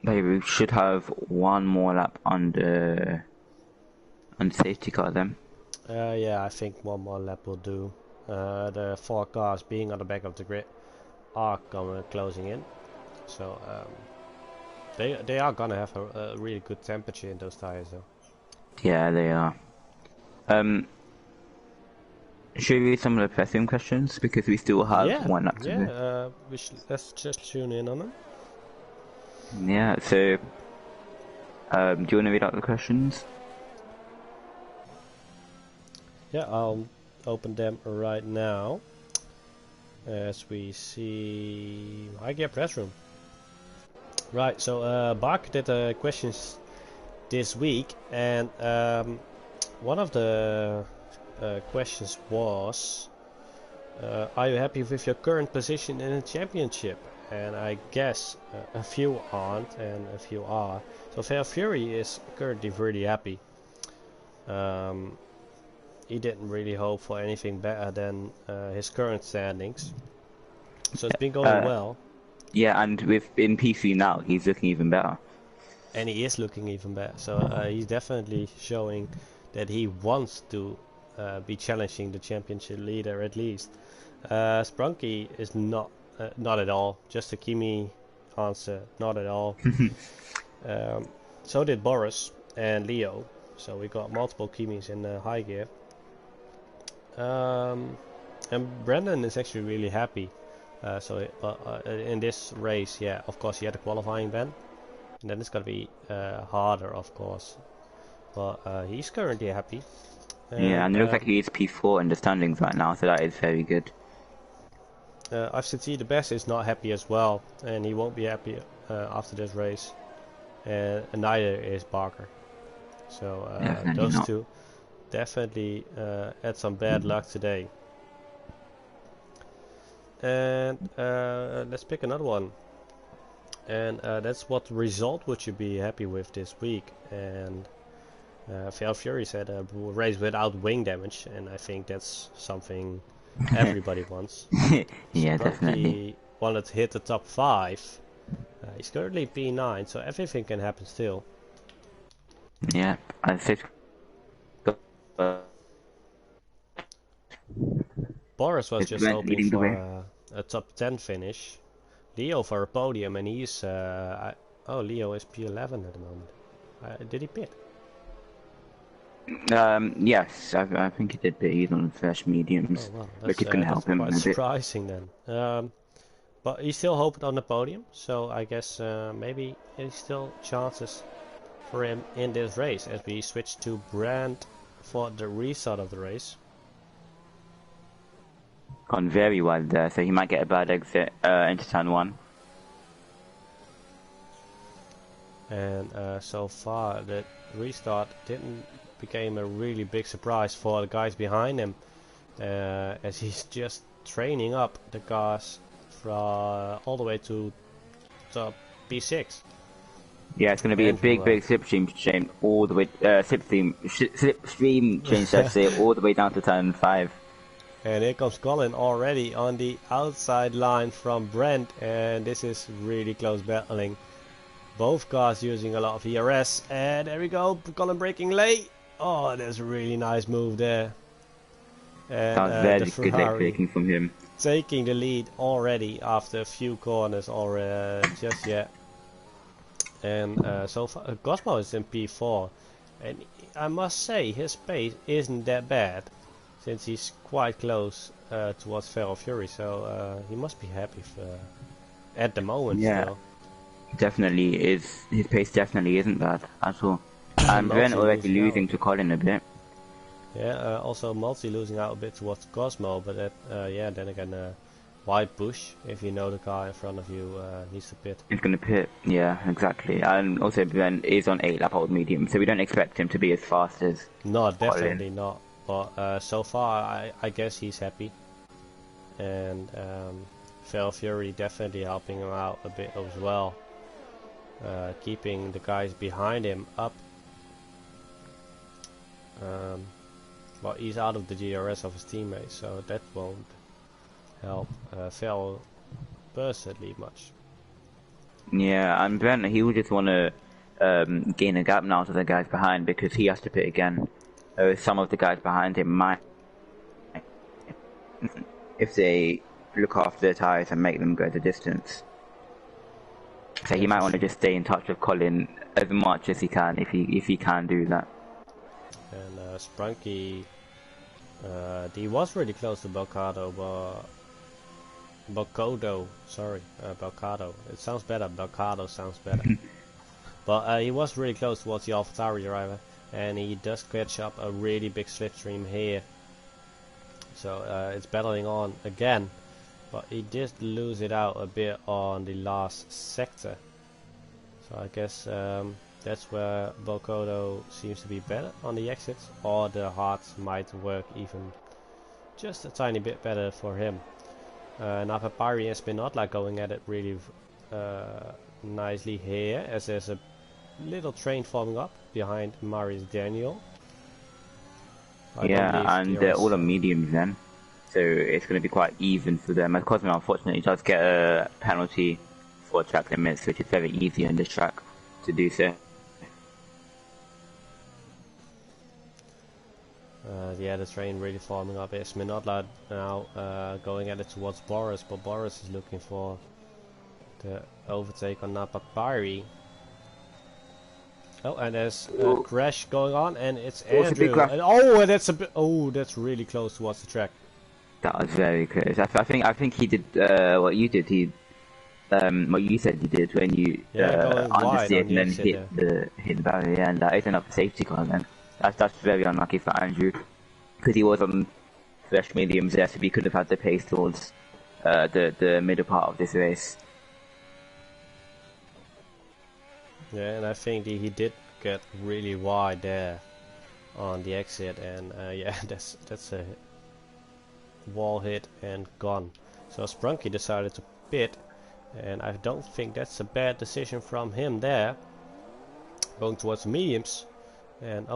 Maybe we should have one more lap on the safety car then. Yeah, I think one more lap will do. The 4 cars being on the back of the grid are closing in, so they are gonna have a really good temperature in those tires though. Yeah, they are. Should we read some of the pressing questions because we still have one lap to do? Let's just tune in on them. Yeah, so do you want to read out the questions? Yeah, I'll open them right now. As we see, High Gear Press Room. Right, so Bach did questions this week, and one of the questions was, are you happy with your current position in the championship? And I guess a few aren't and a few are. So Fair Fury is currently really happy. He didn't really hope for anything better than his current standings. So it's been going well. Yeah, and in PC now, he's looking even better. And he is looking even better. So he's definitely showing that he wants to be challenging the championship leader at least. Sprunky is not at all. Just a Kimi answer, not at all. So did Boris and Leo. So we got multiple Kimis in high gear. And Brendan is actually really happy. In this race, yeah, of course he had a qualifying ban. And then it's gonna be harder, of course. But he's currently happy. Yeah, and it looks like he is P4 in the standings right now, so that is very good. FCT the best is not happy as well, and he won't be happy after this race. And neither is Barker. So those two definitely had some bad luck today. And let's pick another one. And that's what result would you be happy with this week? And Fair Fury said a race without wing damage, and I think that's something everybody wants. Yeah, so definitely. He wanted to hit the top 5. He's currently P9, so everything can happen still. Yeah, I think. Boris was just hoping for a top 10 finish. Leo for a podium, and he's Leo is P11 at the moment. Did he pit? Yes, I think he did pit. He's on fresh mediums, but you can help him a bit. Surprising then. But he's still hoping on the podium, so I guess maybe there's still chances for him in this race as we switch to Brand for the restart of the race. Gone very wide there, so he might get a bad exit into turn 1. And so far the restart didn't became a really big surprise for the guys behind him, as he's just training up the cars from all the way to top P6. Yeah, it's going to be a big slipstream change all the way. Slipstream change, let's say, all the way down to turn 5. And here comes Colin already on the outside line from Brent, and this is really close battling. Both cars using a lot of ERS, and there we go, Colin braking late. Oh, that's a really nice move there. And That was the very good late Ferrari braking from him. taking the lead already after a few corners already just yet. And so far Cosmo is in P4, and I must say his pace isn't that bad since he's quite close towards Feral Fury, so he must be happy for, at the moment. Yeah, still. definitely is. His pace definitely isn't bad at all. And Brent already losing to Colin a bit. Yeah, also Multi losing out a bit towards Cosmo, but that, yeah, then again, wide push if you know the car in front of you needs to pit. He's going to pit, yeah, exactly. And also Brent is on 8 lap old medium, so we don't expect him to be as fast as No, Colin. definitely not. But so far, I guess he's happy, and Feral Fury definitely helping him out a bit as well, keeping the guys behind him up. But he's out of the DRS of his teammates, so that won't help Feral personally much. Yeah, and Brent, he will just want to gain a gap now to the guys behind because he has to pit again. Some of the guys behind him might, if they look after their tyres and make them go the distance. So he might want to just stay in touch with Colin as much as he can, if he can do that. And Sprunky, he was really close to Belcado, but Belcado, sorry, Belcado. It sounds better. Belcado sounds better. But he was really close towards the AlphaTauri driver, and he does catch up a really big slipstream here. So it's battling on again, but he did lose it out a bit on the last sector. So I guess that's where Belcado seems to be better on the exits, or the hards might work even just a tiny bit better for him. Now Papyri and Spinotla going at it really nicely here, as there's a little train forming up behind Marius Daniel. Yeah, and they're all on mediums then, so it's going to be quite even for them. As Cosmo unfortunately does get a penalty for track limits, which is very easy on this track to do so. Yeah, the train really forming up. It's Minotla now going at it towards Boris, but Boris is looking for the overtake on Napapari. Oh, and there's a crash going on, and it's Andrew. And, oh, that's a bit. Oh, that's really close towards the track. That was very close. I think he did what you did. He what you said you did when you understeered and then hit the barrier, and that isn't a safety car. Then that's very unlucky for Andrew, because he was on fresh mediums there, so he could have had the pace towards the middle part of this race. Yeah, and I think he did get really wide there on the exit, and yeah, that's a wall hit and gone. So Sprunky decided to pit, and I don't think that's a bad decision from him there. Going towards the mediums, and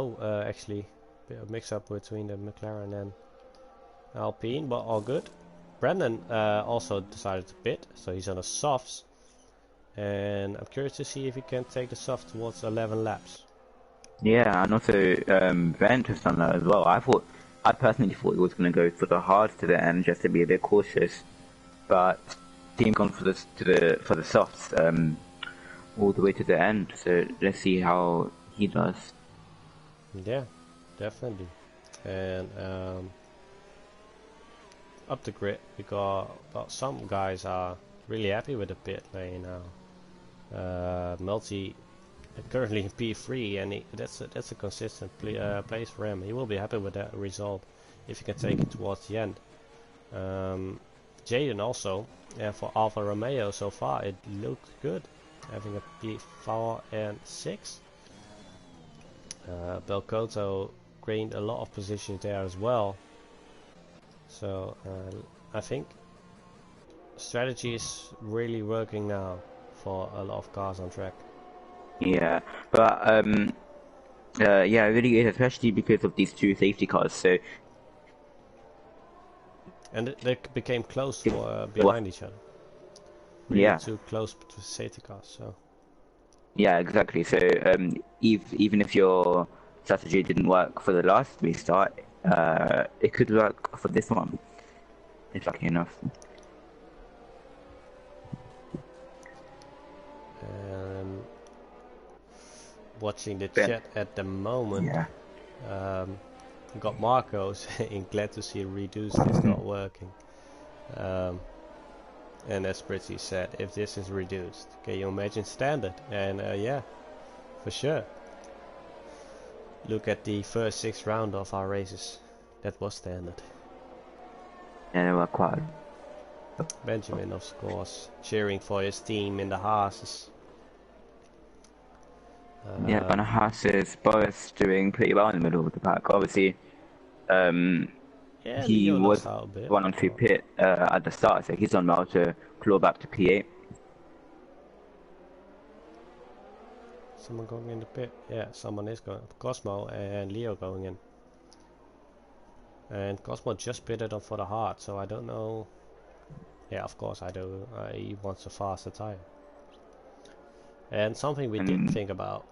actually a mix up between the McLaren and Alpine, but all good. Brandon also decided to pit, so he's on the softs. And I'm curious to see if he can take the soft towards 11 laps. Yeah, and also Brent has done that as well. I personally thought he was going to go for the hards to the end just to be a bit cautious, but team gone for the softs all the way to the end. So let's see how he does. Yeah, definitely. And up the grid, because some guys are really happy with the pit lane now. Multi currently in P3, and that's a consistent place for him. He will be happy with that result if he can take it towards the end. Jaden also, and for Alfa Romeo so far it looked good, having a P4 and 6. Belcotto gained a lot of positions there as well. So I think strategy is really working now for a lot of cars on track. Yeah, but yeah, it really is, especially because of these two safety cars. So, and they became close behind each other. Really too close to safety cars. So Yeah, exactly. So even if your strategy didn't work for the last restart, it could work for this one, if lucky enough. Watching the But, chat at the moment, yeah. got Marco saying glad to see reduced is not working. And as Pretty said, if this is reduced, can you imagine standard? And yeah, for sure. Look at the first 6 rounds of our races. That was standard. Yeah, they were quite. Benjamin, of course, cheering for his team in the Haas. Yeah, but the Haas is both doing pretty well in the middle of the pack. Obviously, yeah, he Leo was lost out a bit. 1 on 2 pit at the start, so he's done well to claw back to P8. Someone going in the pit? Yeah, someone is going. Cosmo and Leo going in. And Cosmo just pitted up for the hard, so I don't know. Yeah, of course I do. He wants a faster tire. And something we didn't think about.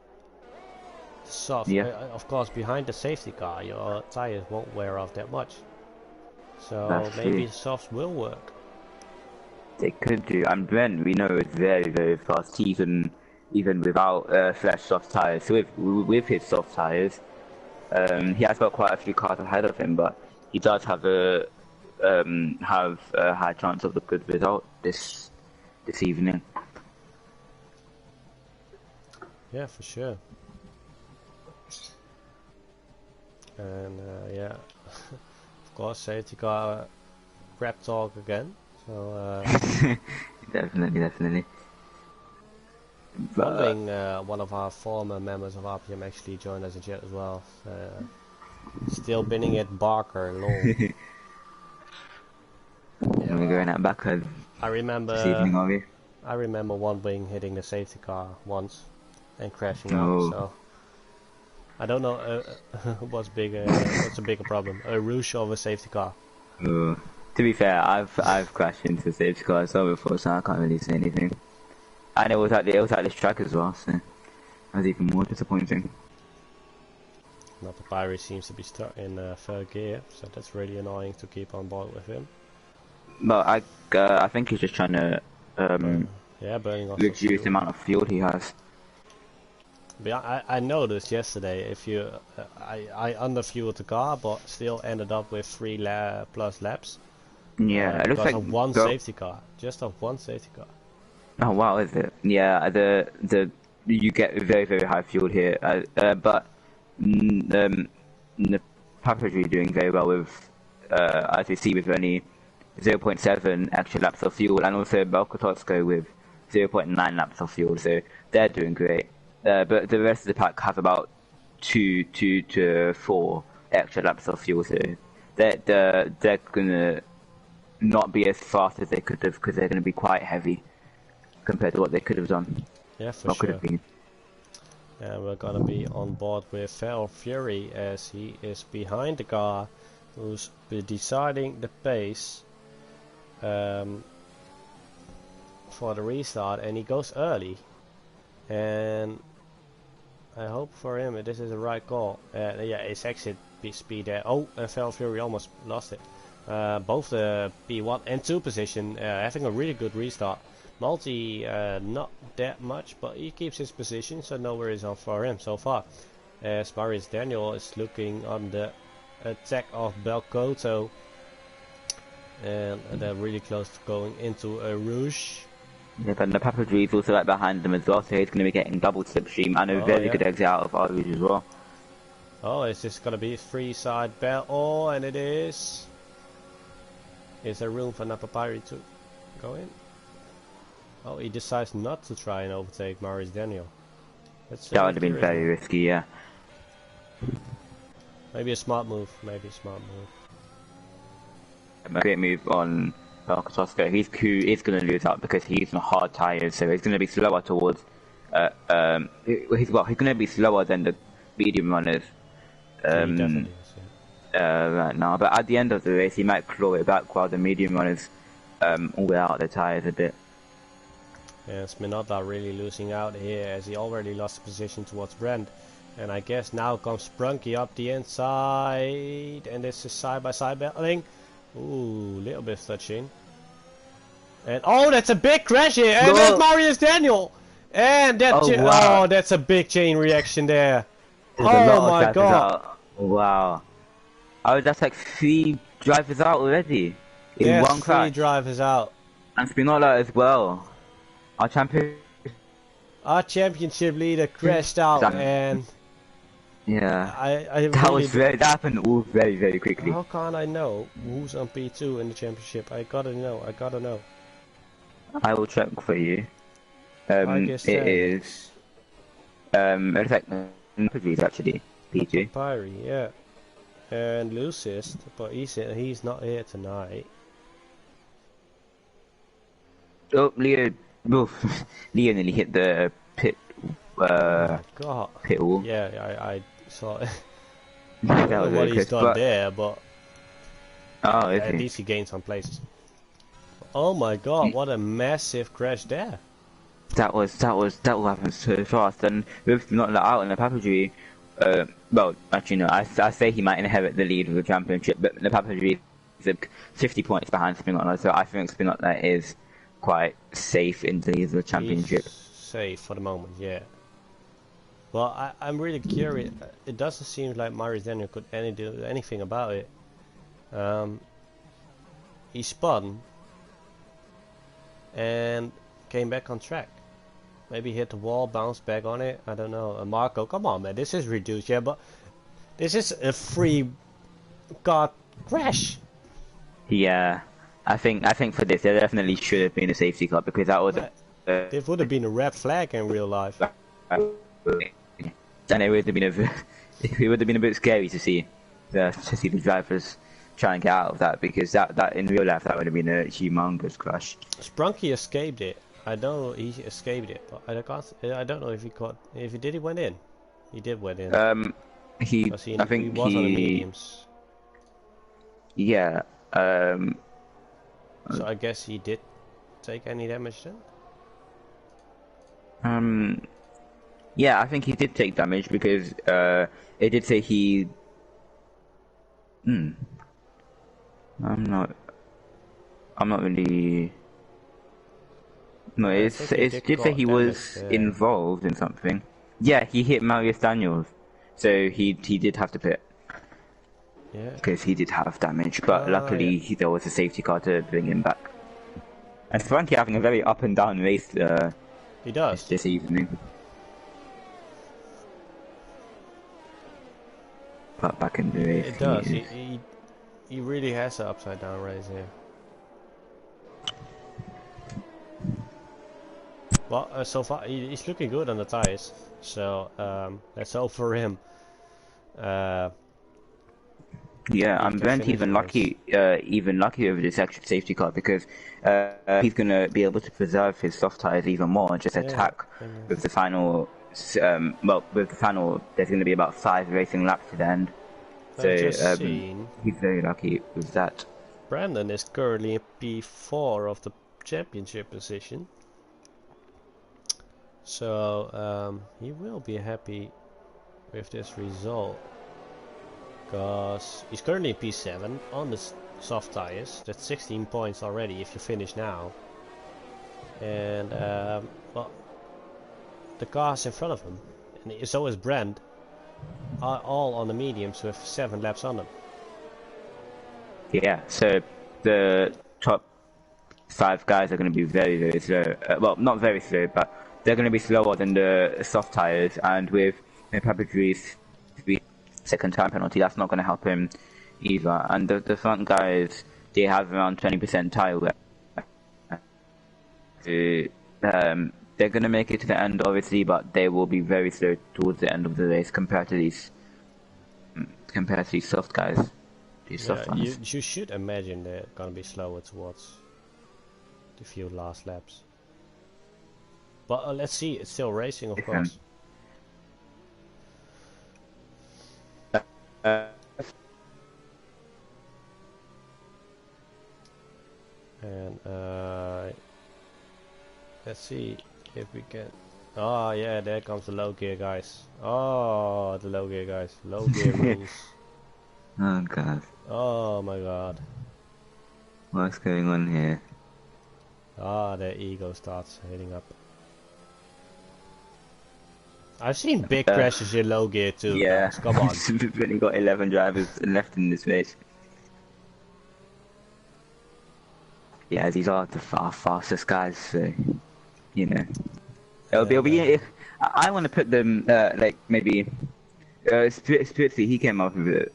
The soft. Yeah. Of course, behind the safety car, your tires won't wear off that much. So That's maybe true. the softs will work. They could do, and Brent we know is very, very fast, even without fresh soft tires. So with his soft tires, he has got quite a few cars ahead of him, but he does have a high chance of a good result this evening. Yeah, for sure. And yeah, of course, safety car crap talk again. So definitely. Following one of our former members of RPM actually joined us in chat as well. Still binning it Barker, lol. Yeah, we're going out back this evening, are we? I remember one wing hitting the safety car once and crashing out. Oh. So I don't know what's a bigger problem, a Rouge or a safety car. To be fair, I've crashed into a safety car as well before, so I can't really say anything. And it was at this track as well, so that was even more disappointing. Not the Pirate seems to be stuck in third gear, so that's really annoying to keep on board with him. But I think he's just trying to burning off reduce the amount of fuel he has. But I noticed yesterday if you I underfueled the car, but still ended up with 3 plus laps. Yeah, it looks like of one safety car, just of one safety car. Oh wow, is it? Yeah, the you get very, very high fuel here, but the Papery doing very well with as we see with only 0.7 extra laps of fuel, and also Belkotowsko with 0.9 laps of fuel, so they're doing great. But the rest of the pack have about 2 to 4 extra laps of fuel, so they're gonna not be as fast as they could have, because they're gonna be quite heavy compared to what they could have done. Yeah, for sure. Could have been. And we're gonna be on board with Fel Fury as he is behind the car, who's deciding the pace for the restart, and he goes early. And I hope for him this is the right call. Yeah, his exit speed there. Oh, and Fel Fury almost lost it. Both the P1 and 2 position having a really good restart. Multi not that much, but he keeps his position, so no worries on for him so far. As Marius Daniel is looking on the attack of Belkoto, and they're really close to going into a Rouge. Yeah, but the Papery is also right behind them as well, so he's going to be getting double slipstream and a very good exit out of our Rouge as well. Oh, is this going to be free side bell? Oh, and it is. Is there room for Napapiri to go in? Oh, he decides not to try and overtake Marius Daniel. That would have been very risky, yeah. Maybe a smart move. A great move on Belkotowsko. He's going to lose out because he's on hard tyres, so he's going to be slower towards. He's going to be slower than the medium runners. Definitely is, yeah. Right now, but at the end of the race, he might claw it back while the medium runners wear out their tyres a bit. And Spinoza really losing out here as he already lost the position towards Brand. And I guess now comes Sprunky up the inside. And this is side by side battling. Ooh, little bit of touching. And oh, that's a big crash here. And there's Marius Daniel. And that wow. oh, that's a big chain reaction there. There's a lot of drivers out. Wow. Oh, that's like 3 drivers out already. In one crash. 3 drivers out. And Spinoza as well. Our championship leader crashed out, and yeah, that really that happened all very, very quickly. How can't I know who's on P2 in the championship? I gotta know. I will check for you. It is it's like actually P2. Pyrie, yeah, and Lucist, but he's not here tonight. Oh, Leo nearly hit the pit. Pit wall. Yeah, I saw it. I don't know what he's done there, but at least he gained some places. Oh my god, what a massive crash there! That will happen so fast, and with not let out in the Papagerie, well, actually no, I say he might inherit the lead of the championship, but the Papagerie is 50 points behind Spinoza, so I think Spinoza is quite safe in the lead of the championship. He's safe for the moment, yeah. Well, I'm really curious. It doesn't seem like Marius Daniel could do anything about it. He spun and came back on track. Maybe hit the wall, bounced back on it. I don't know. Marco, come on, man. This is reduced, yeah, but this is a free car crash. Yeah, I think for this there definitely should have been a safety car because that was. It would have been a red flag in real life. And it would have been a bit scary to see the drivers try and get out of that, because that in real life that would have been a humongous crash. Sprunky escaped it. I don't know he escaped it, but I don't know if he caught. If he did, he went in. He did went in. I think he was on the mediums. Yeah. So I guess he did take any damage then. Yeah, I think he did take damage because it did say he. I'm not really. No, it did say he was involved in something. Yeah, he hit Marius Daniels, so he did have to pit. Yeah. Because he did have damage, but luckily there was a safety car to bring him back. And Frankie having a very up and down race. He does this evening. But back in the race. It does. He really has an upside down race here. Well, so far he's looking good on the tires, so let's hope for him. Yeah, I'm Brent even lucky over this extra safety car because he's gonna be able to preserve his soft tires even more and just attack with the final. With the final, there's gonna be about 5 racing laps to the end. So he's very lucky with that. Brandon is currently in P4 of the championship position. So he will be happy with this result, because he's currently in P7 on the soft tires. That's 16 points already if you finish now. And well, the cars in front of him, and so is Brand, are all on the mediums with 7 laps on them. Yeah, so the top 5 guys are going to be very, very slow. Well, not very slow, but they're going to be slower than the soft tires, and with Papagerie's 3-second time penalty, that's not going to help him either. And the front guys, they have around 20% tire wear. They're going to make it to the end, obviously, but they will be very slow towards the end of the race compared to these soft guys. These soft ones. You should imagine they're going to be slower towards the few last laps. But let's see, it's still racing, of course. And Let's see if we can. Oh yeah, there comes the low gear guys. Oh, the low gear guys. Low gear rules. Oh god. Oh my god. What's going on here? Ah, their ego starts hitting up. I've seen big crashes in low gear too, Yeah. guys. Come on. We've only got 11 drivers left in this race. Yeah, these are our fastest guys, so you know. It'll be. I want to put them like maybe. Spiritsy, he came up with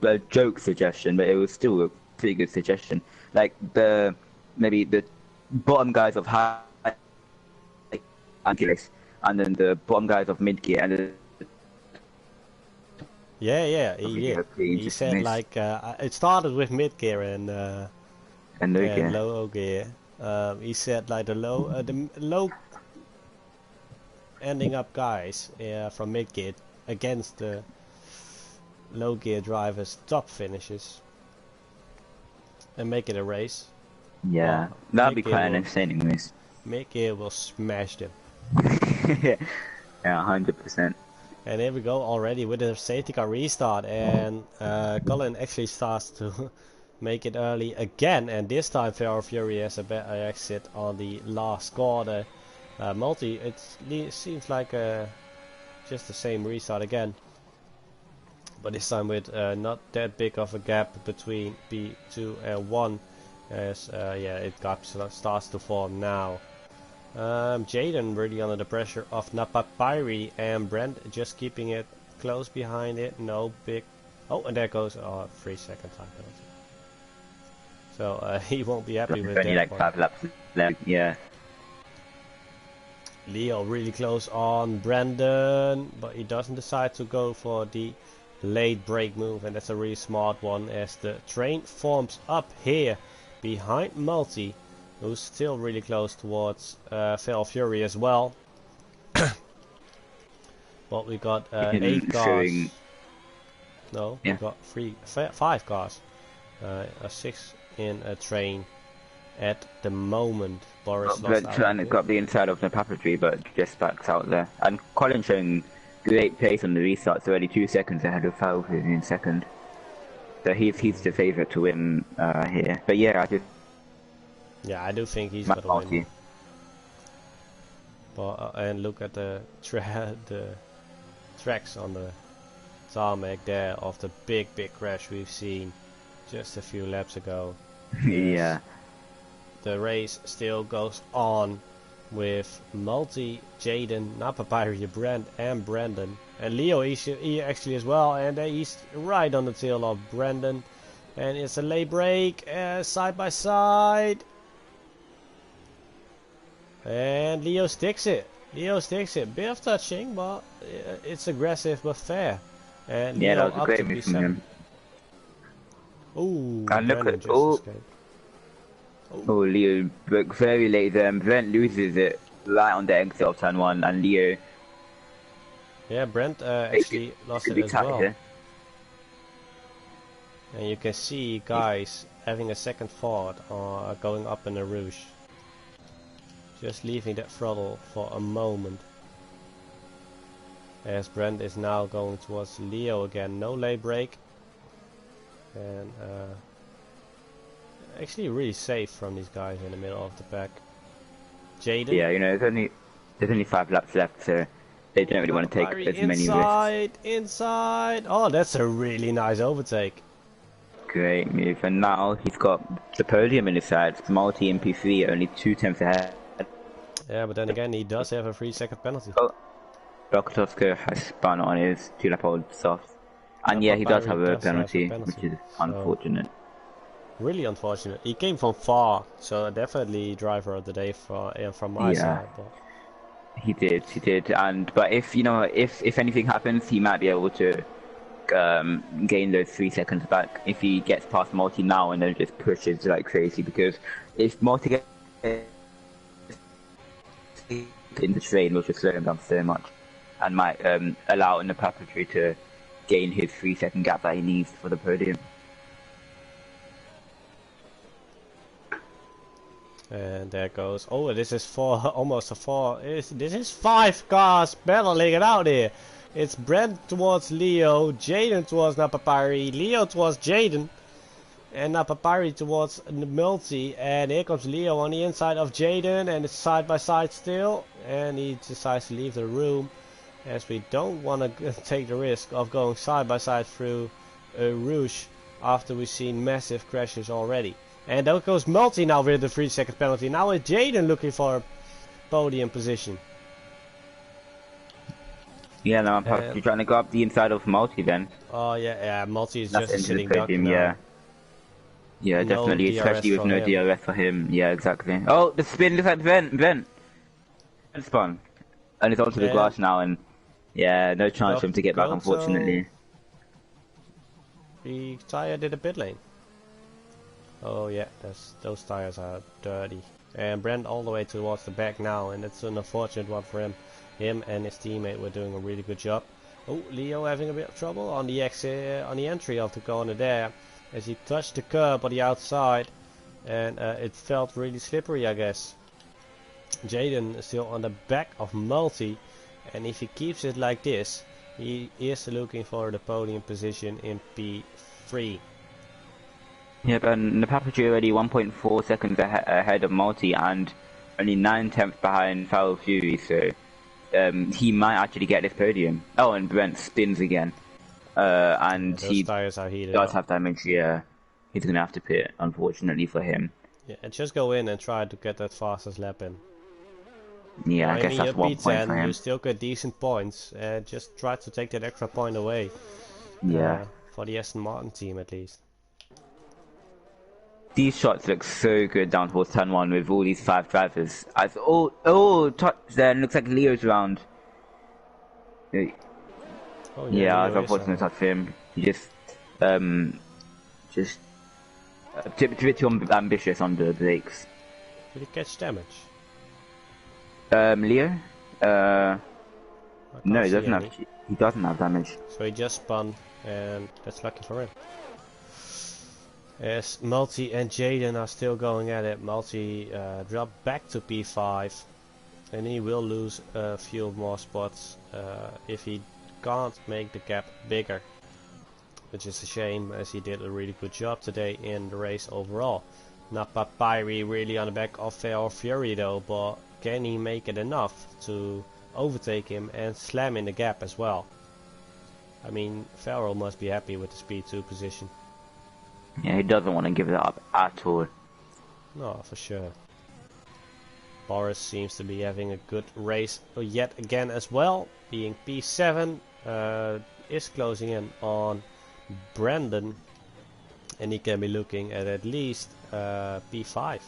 a joke suggestion, but it was still a pretty good suggestion. Like maybe the bottom guys of high gear, and then the bottom guys of mid gear, and then He said like it started with mid gear and low gear. He said like the low ending up guys from mid gear against the low gear drivers top finishes and make it a race. Yeah, that'd be quite an entertaining race. Mid gear will smash them. Yeah, 100%. And here we go already with the safety car restart, and Colin actually starts to make it early again, and this time Feral Fury has a better exit on the last corner. Multi, it seems like just the same restart again, but this time with not that big of a gap between P2 and 1, as it starts to form now. Jaden really under the pressure of Napapiri, and Brent just keeping it close behind it. No big. Oh, and there goes 3-second time penalty. So he won't be happy with only that. Like 5 laps left. Yeah. Leo really close on Brandon, but he doesn't decide to go for the late brake move, and that's a really smart one as the train forms up here behind Multi, who's still really close towards Feral Fury as well. But we got 8 cars. No, we got 5 cars. 6 in a train at the moment. Boris trying to got the inside of the Papatry, but just backs out there. And Colin showing great pace on the restarts, already 2 seconds ahead of Falvey in second. So he's the favourite to win here. But yeah, I do think he's got to win. But and look at the tracks on the tarmac there of the big crash we've seen just a few laps ago. Yeah. The race still goes on with Multi, Jaden, Napapiri, Brent and Brandon. And Leo he actually as well, and he's right on the tail of Brandon. And it's a late break, side by side. And Leo sticks it. Bit of touching, but it's aggressive but fair. And yeah, Leo that was a great move from him. Ooh, and look at Leo broke very late there. Brent loses it right on the exit of turn 1, and Leo. Yeah, Brent actually lost it as well. Here. And you can see guys having a second thought or going up in the rouge. Just leaving that throttle for a moment. As Brent is now going towards Leo again. No late brake. And actually really safe from these guys in the middle of the pack. Jaden. Yeah, you know, there's only 5 laps left, so they don't really want to take as many risks. Inside! Oh, that's a really nice overtake. Great move, and now he's got the podium in his sights. Multi and P3 only 2 tenths ahead. Yeah, but then again, he does have a 3-second penalty. Oh, Rokotovska has spun on his 2-lap-old soft. And yeah, he does have a penalty, which is unfortunate. Really unfortunate. He came from far, so definitely driver of the day from my side. But. He did. And but if anything happens, he might be able to gain those 3 seconds back if he gets past Multi now and then just pushes like crazy. Because if Multi gets in the train, will just slow him down so much, and might allow in the Papatry to gain his 3-second gap that he needs for the podium. And there goes. Oh, this is four, almost a four. This is 5 cars battling it out here. It's Brent towards Leo, Jaden towards Napapari, Leo towards Jaden, and Napapari towards Multi. And here comes Leo on the inside of Jaden, and it's side by side still. And he decides to leave the room, as we don't want to take the risk of going side by side through Rouge after we've seen massive crashes already. And there goes Multi now with the 3-second penalty. Now it's Jaden looking for a podium position. Yeah, no, I'm probably trying to go up the inside of Multi then. Oh yeah, Multi is That's just a sitting duck podium, now. yeah. Yeah, No definitely, DRS especially with from no him. DRS for him. Yeah, exactly. Oh, the spin looks like Vent spun. And it's onto the grass now, and yeah, no chance for him to get back, unfortunately. The tire did a pit lane. Oh yeah, those tires are dirty. And Brent all the way towards the back now, and it's an unfortunate one for him. Him and his teammate were doing a really good job. Oh, Leo having a bit of trouble on the exit, on the entry of the corner there, as he touched the curb on the outside, and it felt really slippery, I guess. Jaden is still on the back of Multi, and if he keeps it like this, he is looking for the podium position in P3. Yep, and the Papagee already 1.4 seconds ahead of Multi and only 9/10 behind Foul Fury, so he might actually get this podium. Oh, and Brent spins again. And those he tires are heated does up. have damage, yeah. He's going to have to pit, unfortunately for him. Yeah, and just go in and try to get that fastest lap in. Yeah, I guess mean, that's you're 1 point for P10, him. you still get decent points. Just try to take that extra point away. Yeah. For the Aston Martin team, at least. These shots look so good down towards turn 1 with all these 5 drivers. Touch there, and looks like Leo's round. Oh, Yeah, I was Leo is unfortunate touch for him. He just a bit too ambitious on the brakes. Did he catch damage? Leo? No, he doesn't any. he doesn't have damage. So he just spun, and that's lucky for him. As Multi and Jaden are still going at it, Multi dropped back to P5, and he will lose a few more spots if he can't make the gap bigger, which is a shame, as he did a really good job today in the race overall. Napapiri really on the back of Fair Fury though, but can he make it enough to overtake him and slam in the gap as well? I mean, Farrell must be happy with the speed 2 position. Yeah, he doesn't want to give it up at all. No, for sure. Boris seems to be having a good race yet again as well, being P7, is closing in on Brandon, and he can be looking at least P5.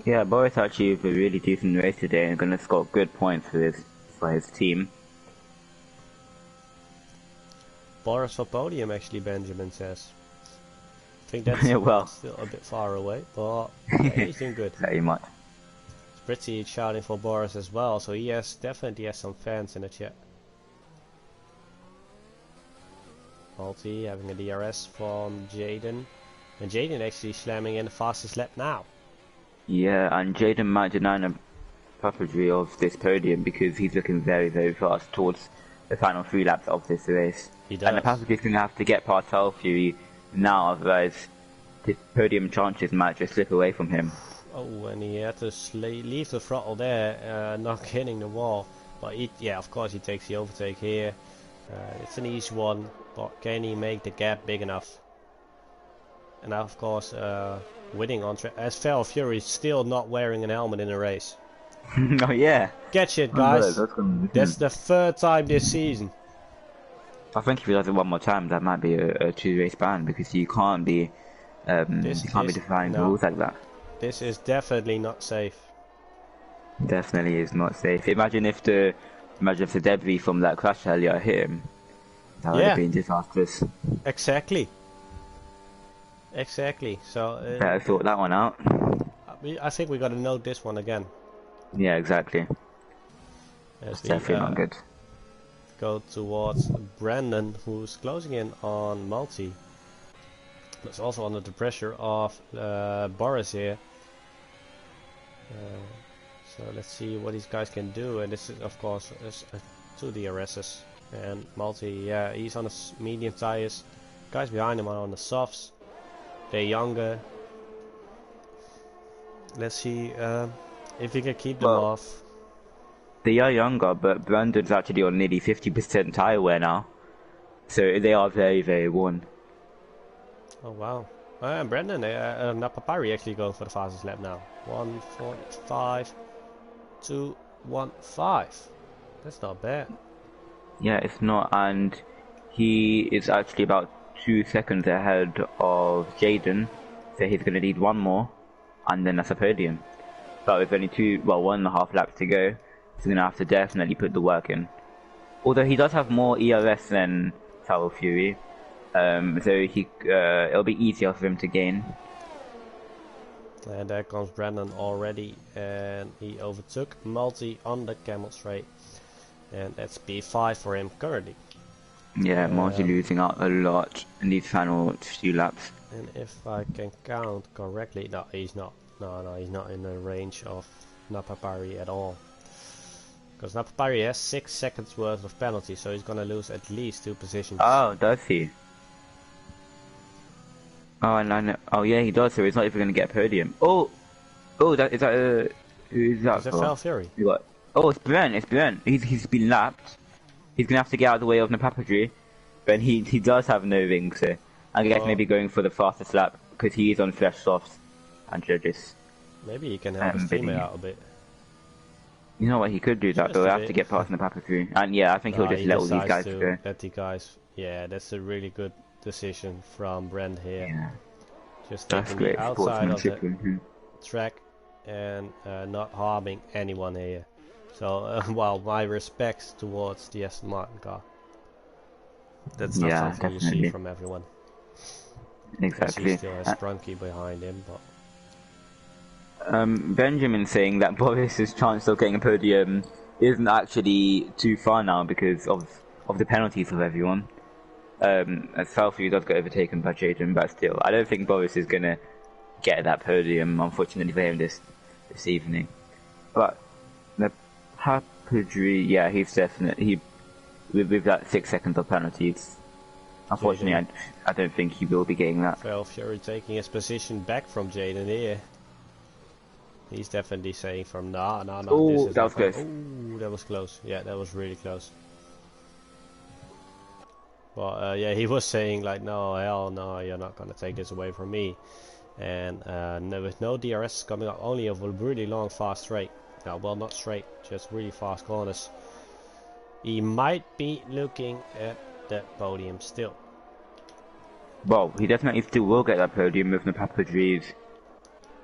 Yeah, Boris actually had a really decent race today and going to score good points for his team. Boris for podium, actually, Benjamin says. I think that's still a bit far away, but yeah, he's doing good. Very much. Pretty shouting for Boris as well, so he definitely has some fans in the chat. Multi having a DRS from Jaden, and Jaden actually slamming in the fastest lap now. Yeah, and Jaden might deny a puppetry of this podium because he's looking very, very fast towards the final 3 laps of this race. He does. And the puppetry's going to have to get past Hell Fury now, otherwise his podium chances might just slip away from him. Oh, and he had to leave the throttle there, not hitting the wall. But yeah, of course he takes the overtake here. It's an easy one, but can he make the gap big enough? And now, of course, winning on track, as Fair Fury is still not wearing an helmet in a race. Oh yeah. Catch it, guys. That's the 3rd time this season. I think if he does it one more time, that might be a 2-race ban, because you can't be defying the rules like that. This is definitely not safe. Definitely is not safe. Imagine if the debris from that crash earlier hit him. That would have been disastrous. Exactly. So better sort that one out. I think we got to note this one again. Yeah, exactly. That's definitely not good. Go towards Brandon, who's closing in on Multi. It's also under the pressure of Boris here. So let's see what these guys can do, and this is of course two DRSs, and Multi, yeah, he's on the medium tires, guys behind him are on the softs, they're younger. Let's see if we can keep them off. They are younger, but Brandon's actually on nearly 50% tire wear now, so they are very, very worn. Oh wow. And Brandon, Papari actually going for the fastest lap now. 1:45.215. That's not bad. Yeah, it's not, and he is actually about 2 seconds ahead of Jaden, so he's going to need one more, and then that's a podium. But with only 1.5 laps to go, he's going to have to definitely put the work in. Although he does have more ERS than Foul Fury, so it'll be easier for him to gain. And there comes Brandon already, and he overtook Multi on the camel straight, and that's P5 for him currently. Yeah, Multi losing out a lot in these final few laps. And if I can count correctly, no, he's not. No, he's not in the range of Napapari at all. Because Napapari has 6 seconds worth of penalty, so he's gonna lose at least 2 positions. Oh, does he? Oh, and I know. Oh, yeah, he does. So he's not even going to get a podium. Oh, who's that? Is that Foul Fury? Oh, it's Brent. It's Brent. He's been lapped. He's going to have to get out of the way of Napapadri, but he does have no ring, so I guess maybe going for the fastest lap because he is on fresh softs and judges. Maybe he can help his teammate out a bit. You know what? He could do that, but we have to get past Napapadri, and yeah, I think he'll just let all these guys go. Let the guys. Yeah, that's a really good decision from Brent here. Yeah. Just taking the outside of the track and not harming anyone here. So, well, my respects towards the Aston Martin car. That's not something definitely. You see from everyone. Exactly. He still has Sprunky behind him, but. Benjamin saying that Boris's chance of getting a podium isn't actually too far now because of the penalties of everyone. As Falfrey does get overtaken by Jaden, but still, I don't think Boris is gonna get that podium, unfortunately for him this evening. But the Papadri, yeah, he's definitely with that 6 seconds of penalties. Unfortunately, I don't think he will be getting that. Well, Fury taking his position back from Jaden here. He's definitely saying from no. Oh, that was close. Oh, that was close. Yeah, that was really close. Well, yeah, he was saying like, no, hell no, you're not gonna take this away from me. And with no DRS coming up, only of a really long, fast straight. No, well, not straight, just really fast corners. He might be looking at that podium still. Well, he definitely still will get that podium with the Papadri's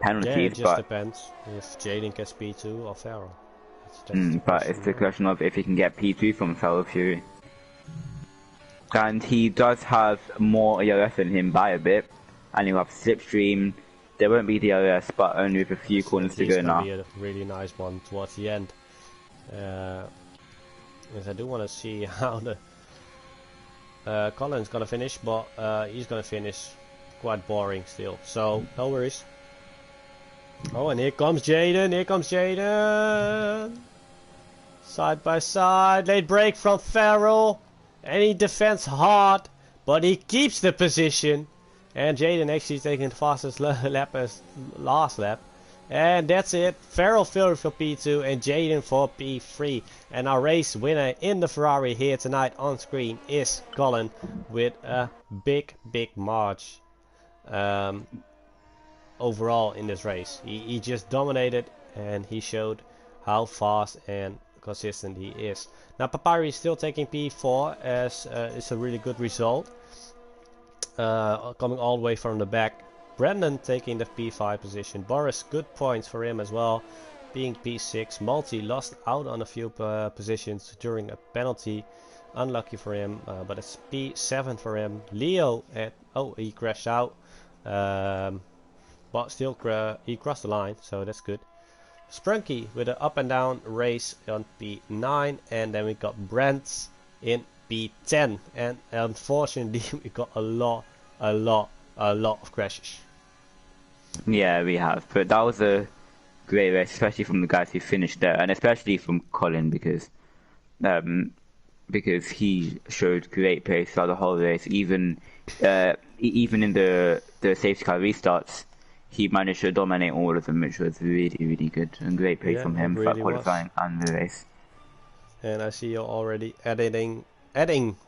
penalties, yeah, it just depends if Jaden gets P2 or Farrell. But it's the question of if he can get P2 from Farrell Fury. And he does have more ERS than him by a bit, and he'll have Slipstream. There won't be DRS, but only with a few corners to go now. Be a really nice one towards the end. Yes, I do want to see how the Colin's gonna finish, but he's gonna finish quite boring still. So no worries. Oh, and here comes Jaden. Here comes Jaden. Side by side, late break from Farrell. And he defends hard, but he keeps the position. And Jaden actually taking the fastest lap as last lap. And that's it. Farrell Fury for P2 and Jaden for P3. And our race winner in the Ferrari here tonight on screen is Colin with a big march overall in this race. He just dominated and he showed how fast and consistent he is. Now Papari is still taking P4 as it's a really good result. Coming all the way from the back. Brandon taking the P5 position. Boris, good points for him as well, being P6. Multi lost out on a few positions during a penalty. Unlucky for him, but it's P7 for him. Leo he crashed out, but still he crossed the line, so that's good. Sprunky with an up and down race on P9, and then we got Brent in P10, and unfortunately we got a lot of crashes. Yeah, we have, but that was a great race, especially from the guys who finished there, and especially from Colin because he showed great pace throughout the whole race. Even even in the safety car restarts, he managed to dominate all of them, which was really, really good and great pace from him throughout qualifying and the race. And I see you're already adding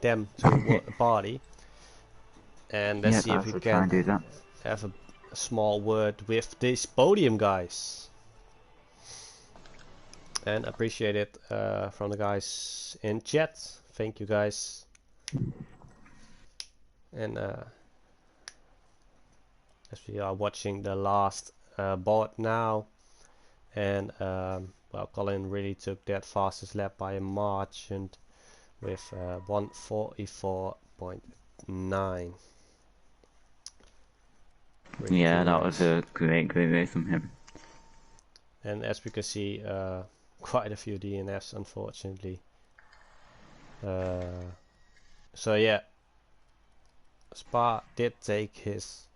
them to the party. And let's see if we can do that. have a small word with this podium, guys. And appreciate it from the guys in chat. Thank you, guys. And as we are watching the last board now, and well, Colin really took that fastest lap by a margin with 1:44.9. Yeah, that was a great race from him. And as we can see, quite a few DNFs, unfortunately. So yeah, Spa did take his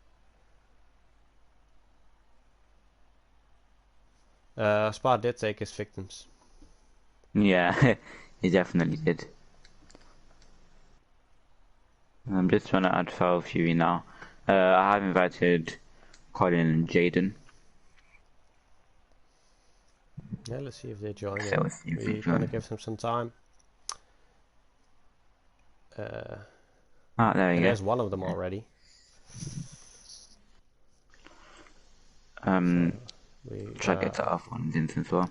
victims. Yeah, he definitely did. I'm just trying to add Foul Fury now. I have invited Colin and Jaden. Yeah, let's see if they join. We're gonna give them some time. There we go. There's one of them already. Try to get that off on instance as well.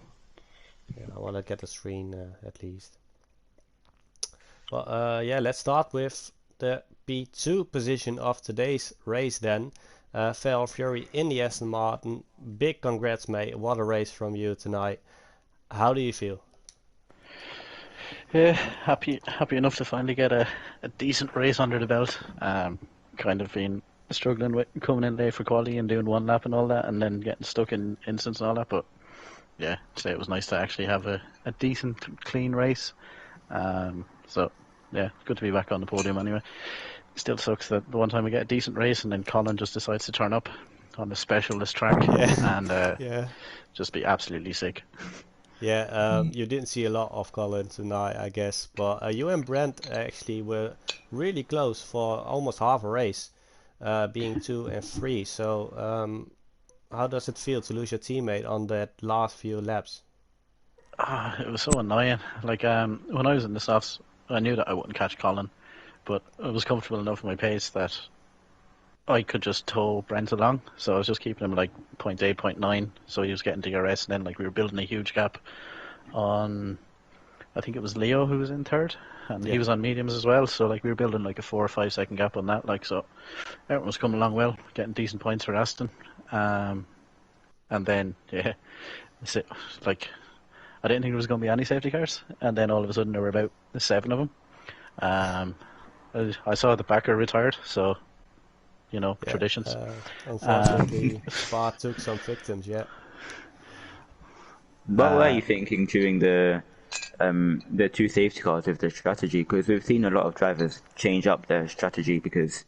Yeah, I want to get the screen at least. Well, yeah, let's start with the P2 position of today's race then. Foul Fury in the Aston Martin. Big congrats, mate. What a race from you tonight. How do you feel? Yeah, happy enough to finally get a decent race under the belt. Kind of been struggling with coming in late for quality and doing one lap and all that, and then getting stuck in instants and all that. But yeah, today it was nice to actually have a decent, clean race. So yeah, good to be back on the podium anyway. Still sucks that the one time we get a decent race and then Colin just decides to turn up on the specialist track and just be absolutely sick. Yeah, you didn't see a lot of Colin tonight, I guess, but you and Brent actually were really close for almost half a race, being 2 and 3. So, how does it feel to lose your teammate on that last few laps? It was so annoying. Like when I was in the softs, I knew that I wouldn't catch Colin, but I was comfortable enough in my pace that I could just tow Brent along. So I was just keeping him like 0.8, 0.9, so he was getting DRS, and then like we were building a huge gap on, I think it was Leo who was in third, and he was on mediums as well. So like we were building like a 4 or 5 second gap on that. Like so, everyone was coming along well, getting decent points for Aston. And then yeah, like I didn't think there was going to be any safety cars, and then all of a sudden there were about 7 of them. I saw the backer retired, so you know, traditions. Unfortunately, Spa took some victims. Yeah. What were you thinking during the 2 safety cars with the strategy? Because we've seen a lot of drivers change up their strategy because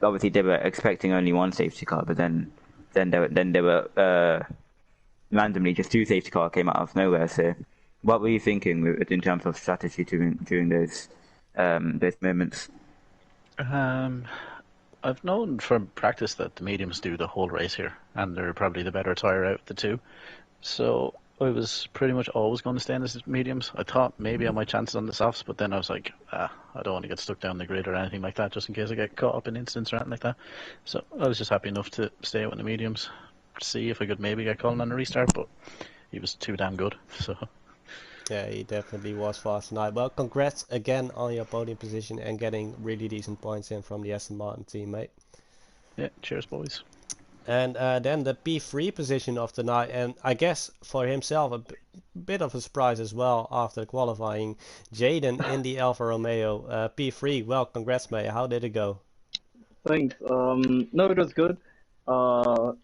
obviously they were expecting only 1 safety car, but then there were randomly just 2 safety cars came out of nowhere. So, what were you thinking in terms of strategy during those moments? I've known from practice that the mediums do the whole race here, and they're probably the better tyre out of the 2. So I was pretty much always going to stay in the mediums. I thought maybe I might chance it on the softs, but then I was like, I don't want to get stuck down the grid or anything like that, just in case I get caught up in incidents or anything like that. So I was just happy enough to stay out in the mediums, see if I could maybe get Colin on a restart, but he was too damn good. So. Yeah, he definitely was fast tonight. Well, congrats again on your podium position and getting really decent points in from the Aston Martin team, mate. Yeah, cheers, boys. And then the P3 position of the night, and I guess for himself a bit of a surprise as well after qualifying. Jaden in the Alfa Romeo P3. Well, congrats, mate. How did it go? Thanks. No, it was good. I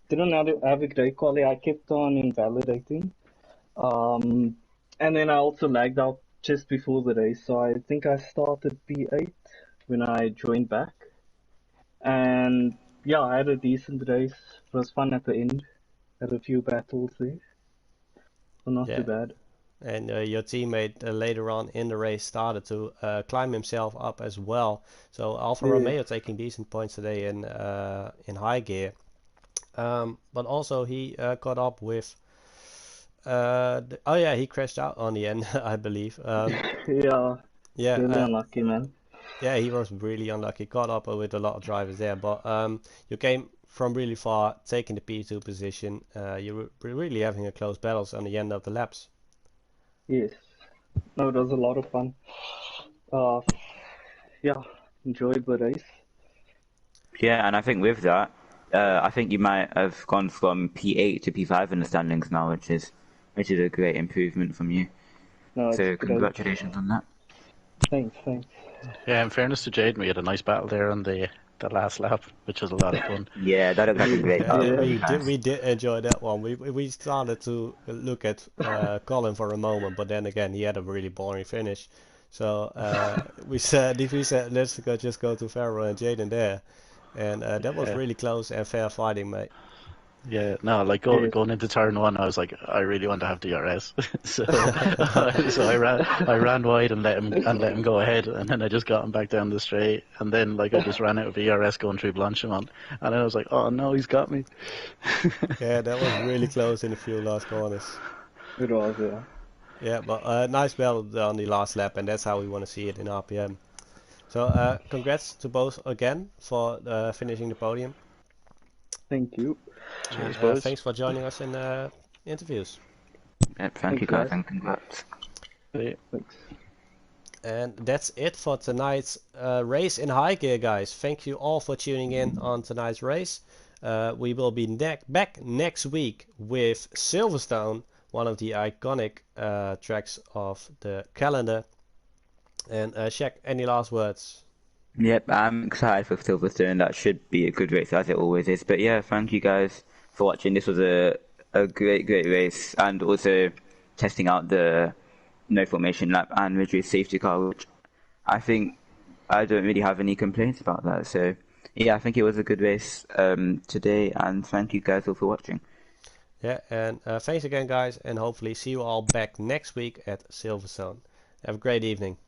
didn't have a great quality. I kept on invalidating. And then I also lagged out just before the race, so I think I started P8 when I joined back. And yeah, I had a decent race. It was fun at the end. Had a few battles there, so not too Yeah. bad. And your teammate later on in the race started to climb himself up as well. So Alfa Yeah, Romeo taking decent points today in high gear. But also he caught up with. Oh yeah, he crashed out on the end, I believe. yeah, Yeah, really unlucky, man. yeah, he was really unlucky. Caught up with a lot of drivers there, but you came from really far, taking the P2 position. You were really having a close battles on the end of the laps. Yes, no, it was a lot of fun. Uh, yeah, enjoyed the race. Yeah, and I think with that, I think you might have gone from P8 to P5 in the standings now, which is a great improvement from you. No, it's So great. congratulations on that. Thanks. Yeah, in fairness to Jaden, we had a nice battle there on the last lap, which was a lot of fun. Yeah, that looked like a great Yeah, battle Yeah, for you we guys. did enjoy that one. We started to look at Colin for a moment, but then again he had a really boring finish. So we said let's just go to Farrell and Jaden there, and that was Yeah, really close and fair fighting, mate. yeah. No, like yes. going into turn one, I was like, I really want to have DRS, so I ran wide and let him go ahead, and then I just got him back down the straight, and then like I just ran out of ERS going through Blanchimont, and then I was like, oh no, he's got me. Yeah, that was really close in the few last corners. It was, yeah. Yeah, but nice battle on the last lap, and that's how we want to see it in RPM. So congrats to both again for finishing the podium. Thank you. And Cheers, boys. thanks for joining us in interviews. Yep, thank you Thanks, guys guys. and congrats. See Thanks. And that's it for tonight's race in high gear, guys. Thank you all for tuning in on tonight's race. We will be back next week with Silverstone, one of the iconic tracks of the calendar. And Shaq, any last words? Yep, I'm excited for Silverstone. That should be a good race as it always is. But yeah, thank you guys for watching. This was a great race, and also testing out the no formation lap and reduced safety car, which I think I don't really have any complaints about that. So yeah, I think it was a good race today, and thank you guys all for watching. Yeah, and thanks again, guys, and hopefully see you all back next week at Silverstone. Have a great evening.